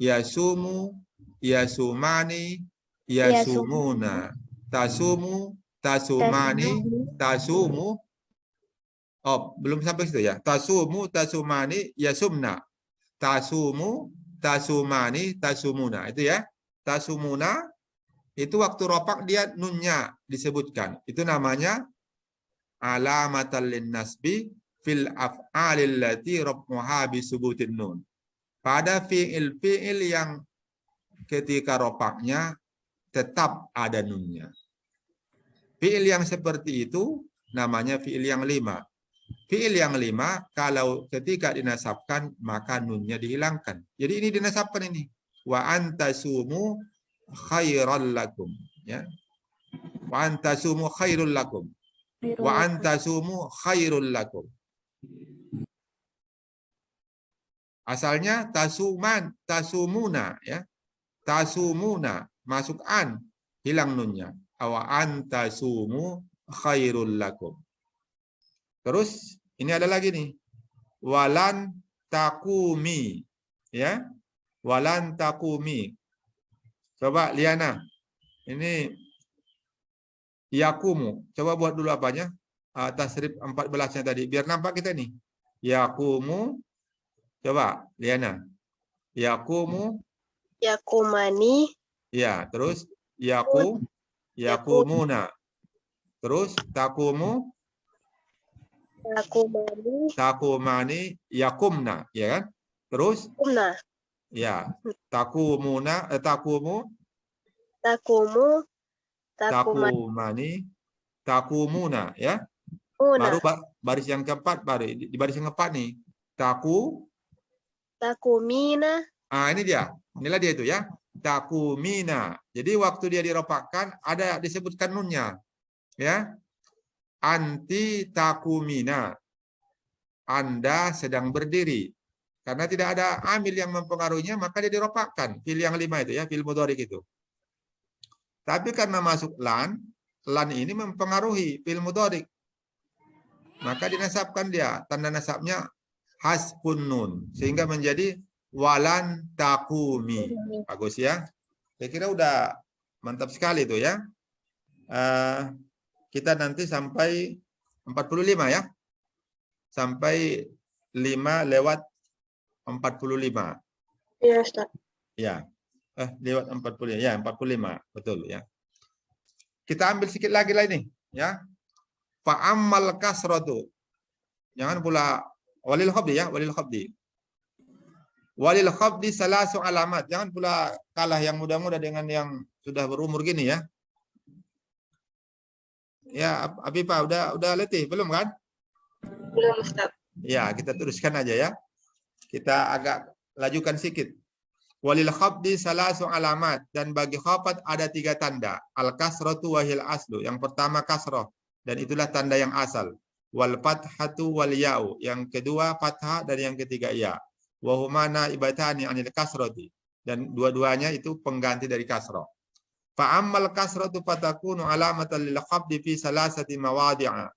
Yasumu, yasumani, yasumuna. Tasumu, tasumani, tasumu. Oh, belum sampai situ ya. Tasumu, tasumani, yasumna. Tasumu, tasumani, tasumuna. Itu ya. Tasumuna itu waktu rofak dia nunnya disebutkan. Itu namanya alamatan lin nasbi fil af'alil lati raf'uha bi subutin nun. Pada fi'il yang ketika rofaknya tetap ada nunnya. Fi'il yang seperti itu namanya fi'il yang 5. Fi'il yang 5 kalau ketika dinasabkan maka nunnya dihilangkan. Jadi ini dinasabkan ini. Wa antasumu khairal lakum. Ya. Wa antasumu khairul lakum. Wa antasumu khairul lakum. Asalnya tasumuna ya. tasumuna, masuk an, hilang nunnya. Awa antasumu khairul lakum. Terus ini ada lagi nih. Walan takumi. Ya. Walan takumi. Coba Liana. Ini yakumu. Coba buat dulu apanya? Tasrif 14-nya tadi. Biar nampak kita nih. Yakumu. Coba Liana. Yakumu. Yakumani. Ya, terus yakumuna. Terus takumu. Yakumani. Takumani yakumna, ya kan? Terus Kumna. ya, takumuna takumu Takumu. takumani takumuna, ya. Una. Baru baris yang keempat, baru di baris yang keempat nih. Takumina. Ini dia. Inilah dia itu ya. Takumina. Jadi waktu dia diropakkan ada disebutkan nunnya. Ya. Anti takumina. Anda sedang berdiri. Karena tidak ada amil yang mempengaruhinya, maka dia diropakkan. Fil yang 5 itu ya, fil mudhari itu. Tapi karena masuk lan ini mempengaruhi fil mudhari. Maka dinasabkan dia. Tanda nasabnya hasbun nun. Sehingga menjadi walan takumi. Bagus ya. Saya kira udah mantap sekali itu ya. Kita nanti sampai 45 ya. Sampai 5 lewat 45. Ya, Ustaz. Ya. Lewat 45. Ya, 45. Betul ya. Kita ambil sedikit lagi lah ini. Ya. Fa'ammal kasratu. Jangan pula walil khabdi ya. Walil khabdi. Walil khabdi salasu alamat. Jangan pula kalah yang muda-muda dengan yang sudah berumur gini ya. Ya, Afifah udah letih belum kan? Belum, Ustaz. Ya, kita teruskan aja ya. Kita agak lajukan sedikit. Walil khabdi salasu alamat. Dan bagi khafat ada 3 tanda. Al-kasratu wahil aslu. Yang pertama kasroh. Dan itulah tanda yang asal. Wal fathatu wal ya'u. Yang kedua fathah dan yang ketiga ya. Wahuma naibatani anil kasrati. Dan dua-duanya itu pengganti dari kasroh. Fa'ammal kasratu fatakunu alamatan lil khabdi fi salasati mawadi'a.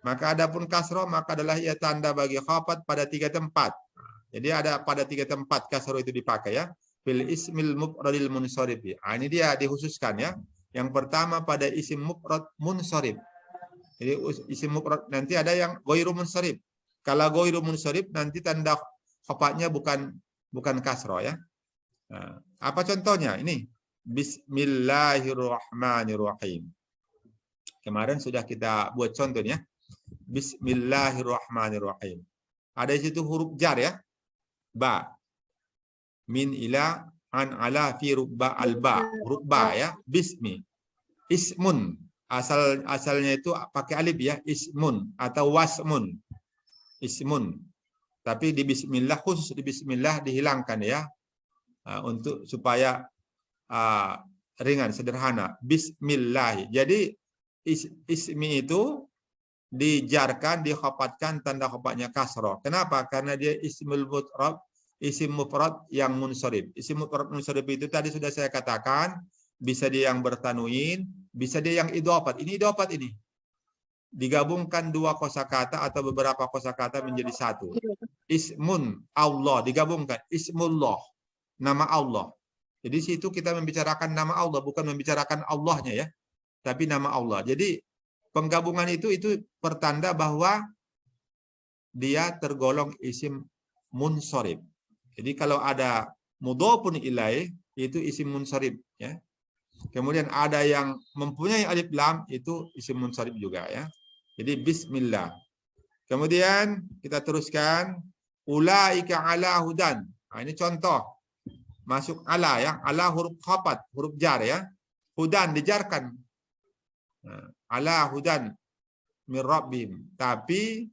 Maka adapun kasroh maka adalah ia tanda bagi khafat pada 3 tempat. Jadi ada pada 3 tempat kasroh itu dipakai ya. Fil ismil mufradil munsharif. Ini dia dikhususkan ya. Yang pertama pada isim mufrad munsharif. Jadi isim mufrad nanti ada yang ghairu munsharif. Kalau ghairu munsharif nanti tanda khafatnya bukan kasroh ya. Nah, apa contohnya? Ini Bismillahirrahmanirrahim. Kemarin sudah kita buat contohnya. Bismillahirrahmanirrahim. Ada di situ huruf jar ya. Ba. Min ila an ala fi rubba alba. Huruf ba ya. Bismi. Ismun. Asalnya itu pakai alif ya. Ismun atau wasmun. Ismun. Tapi di bismillah khusus di bismillah dihilangkan ya. Untuk supaya ringan, sederhana. Bismillah. Jadi ismi itu dijarkan, dikhafatkan, tanda khafatnya kasroh. Kenapa? Karena dia ismul mufrad, isim mufrad yang munsharif. Isim mufrad munsharif itu tadi sudah saya katakan, bisa dia yang bertanwin, bisa dia yang idhofat. Ini idhofat ini. Digabungkan 2 kosakata atau beberapa kosakata menjadi 1. Ismun Allah digabungkan, ismullah, nama Allah. Jadi situ kita membicarakan nama Allah, bukan membicarakan Allahnya ya, tapi nama Allah. Jadi penggabungan itu pertanda bahwa dia tergolong isim munsharif. Jadi kalau ada mudhofun ilaih itu isim munsharif ya. Kemudian ada yang mempunyai alif lam itu isim munsharif juga ya. Jadi bismillah. Kemudian kita teruskan ulaika ala hudan. Nah, ini contoh. Masuk ala ya, ala huruf khafat, huruf jar ya. Hudan dijarkan. Ala hudan min rabbihim. Tapi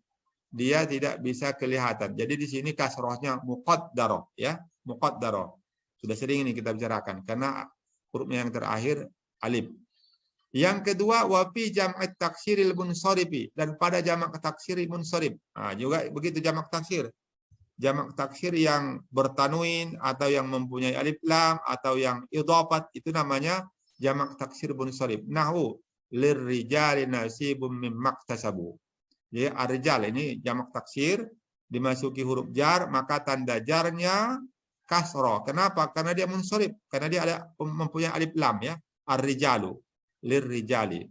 dia tidak bisa kelihatan. Jadi di sini kasrohnya muqaddarah ya, muqaddarah. Sudah sering ini kita bicarakan karena hurufnya yang terakhir alif. Yang kedua wa fi jam'at taksiril munsharif, dan pada jamak taksir munsharif. Nah, juga begitu jamak taksir. jamak taksir yang bertanwin atau yang mempunyai alif lam atau yang idhafat itu namanya jamak taksir munsharif. Nahwu lirrijali nasibum mimma iktasabu. Jadi ar-rijal ini jamak taksir dimasuki huruf jar maka tanda jarnya kasroh. Kenapa? Karena dia munsharif, karena dia ada mempunyai alif lam ya. Ar-rijalu lirrijali.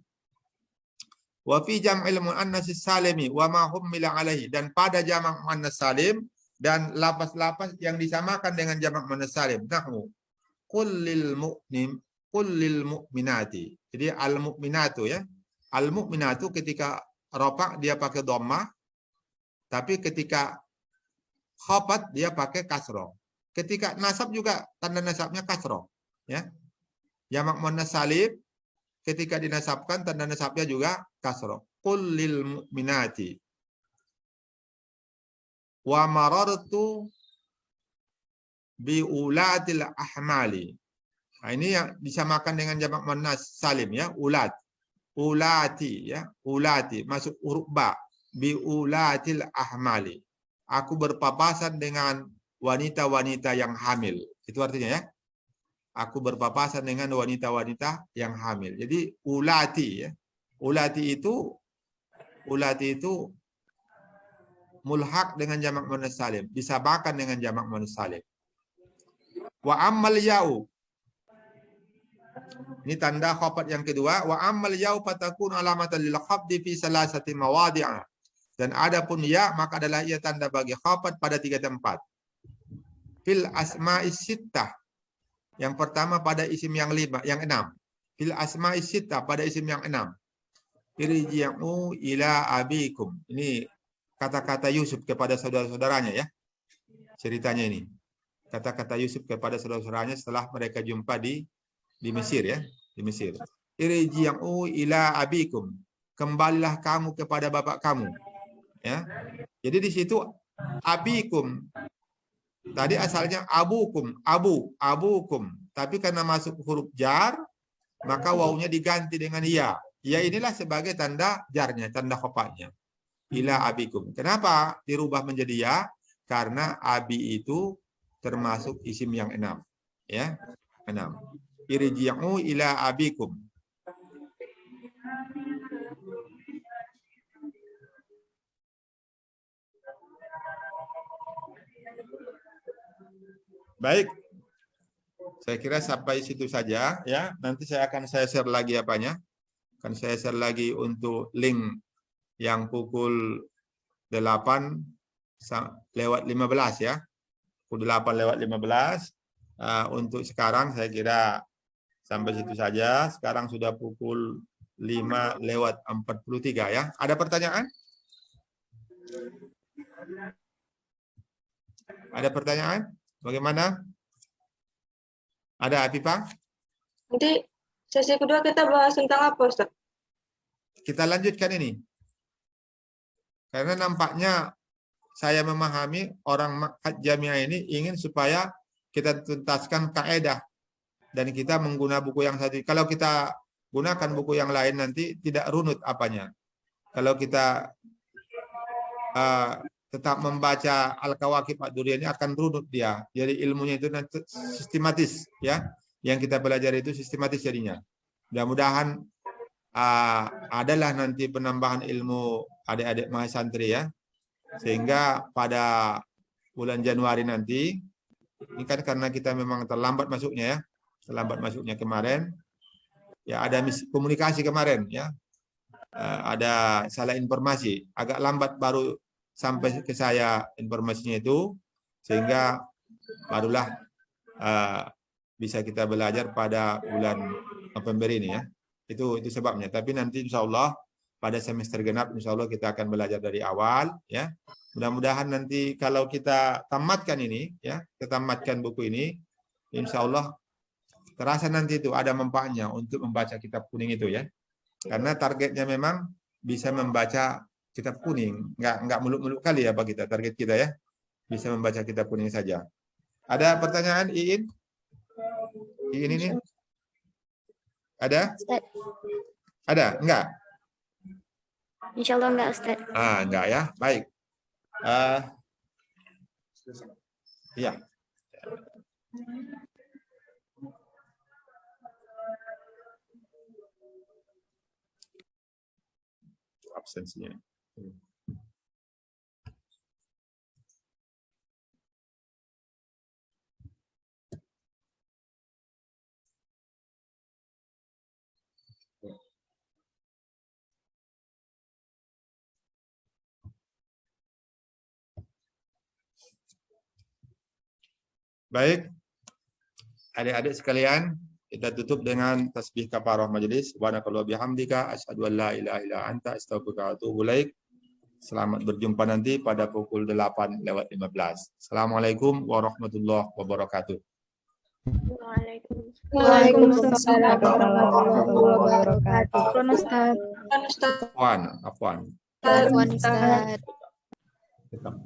Wa fi jam'il muannas salimi wa ma hummila alaihi, dan pada jamak muannas salim dan lafaz-lafaz yang disamakan dengan jamak muannas salim. Nahwu qul lil mu'minati. Jadi al mu'minatu ya. Al mu'minatu ketika rafa dia pakai dhammah, tapi ketika khafat dia pakai kasroh. Ketika nasab juga tanda nasabnya kasroh ya. Jamak muannas salim ketika dinasabkan tanda nasabnya juga kasroh. Qul lil mu'minati wa marartu bi ulatil ahmali. Nah, ini yang disamakan dengan jamak muannas salim ya, ulat. Ulati ya, ulati masuk huruf ba. Bi ulatil ahmali. Aku berpapasan dengan wanita-wanita yang hamil. Itu artinya ya. Aku berpapasan dengan wanita-wanita yang hamil. Jadi ulati ya. Ulati itu mulhaq dengan jamak muannas salim, disamakan dengan jamak muannas salim. Wa ammal ya'u. Ini tanda khafat yang kedua. Wa ammal ya'u fatakun alamatan lil khafdi fi salasati mawadi'a. Dan adapun ya maka adalah ia tanda bagi khafat pada 3 tempat. Fil asma'is sittah. Yang pertama pada isim yang 6. Fil asma'is sittah pada isim yang 6. Irji'u ila abikum. Ini kata-kata Yusuf kepada saudara-saudaranya ya. Ceritanya ini. Kata-kata Yusuf kepada saudara-saudaranya setelah mereka jumpa di Mesir ya, di Mesir. Irji'u ila abikum. Kembalilah kamu kepada bapak kamu. Ya. Jadi di situ abikum. Tadi asalnya abukum, abukum. Tapi karena masuk huruf jar, maka wawunya diganti dengan ya. Ya inilah sebagai tanda jarnya, tanda khafatnya. Ila abikum. Kenapa dirubah menjadi ya? Karena abi itu termasuk isim yang 6. Ya, 6. Irji'u ila abikum. Baik. Saya kira sampai situ saja ya. Nanti saya akan share lagi apanya. Akan saya share lagi untuk link yang pukul 8 lewat 15 ya. Pukul 8 lewat 15. Untuk sekarang saya kira sampai situ saja. Sekarang sudah pukul 5 lewat 43 ya. Ada pertanyaan? Ada pertanyaan? Bagaimana? Ada Afifah? Nanti sesi kedua kita bahas tentang apa, Ustaz? Kita lanjutkan ini. Karena nampaknya saya memahami orang Ma'had Jamiah ini ingin supaya kita tuntaskan kaidah dan kita menggunakan buku yang satu. Kalau kita gunakan buku yang lain nanti tidak runut apanya. Kalau kita tetap membaca Al-Kawakib Ad-Durriyah ini akan runut dia. Jadi ilmunya itu nanti sistematis ya. Yang kita belajar itu sistematis jadinya. Mudah-mudahan adalah nanti penambahan ilmu adik-adik mahasantri ya. Sehingga pada bulan Januari nanti, ini kan karena kita memang terlambat masuknya ya. Terlambat masuknya kemarin. Ya ada komunikasi kemarin ya. Ada salah informasi. Agak lambat baru sampai ke saya informasinya itu, sehingga barulah bisa kita belajar pada bulan November ini ya. Itu sebabnya. Tapi nanti insya Allah pada semester genap insya Allah kita akan belajar dari awal ya. Mudah-mudahan nanti kalau kita tamatkan ini ya, kita tamatkan buku ini, insya Allah terasa nanti itu ada manfaatnya untuk membaca kitab kuning itu ya. Karena targetnya memang bisa membaca kitab kuning, nggak muluk-muluk kali ya bagi kita, target kita ya, bisa membaca kitab kuning saja. Ada pertanyaan Iin? Iin ini? Ada? Ustaz. Ada? Enggak? Insya Allah enggak, Ustaz. Enggak ya, baik. Iya. Absensinya. Baik, adik-adik sekalian, kita tutup dengan tasbih kafarah majelis. Subhanakallah bihamdika asyhadu an la ilaha illa anta astaghfiruka wa atubu ilaik. Selamat berjumpa nanti pada pukul 8:15. Assalamualaikum warahmatullahi wabarakatuh. Waalaikumsalam warahmatullahi wabarakatuh. Ustaz. Kan Ustaz. Afwan. Ustaz. Ustaz. Tetap.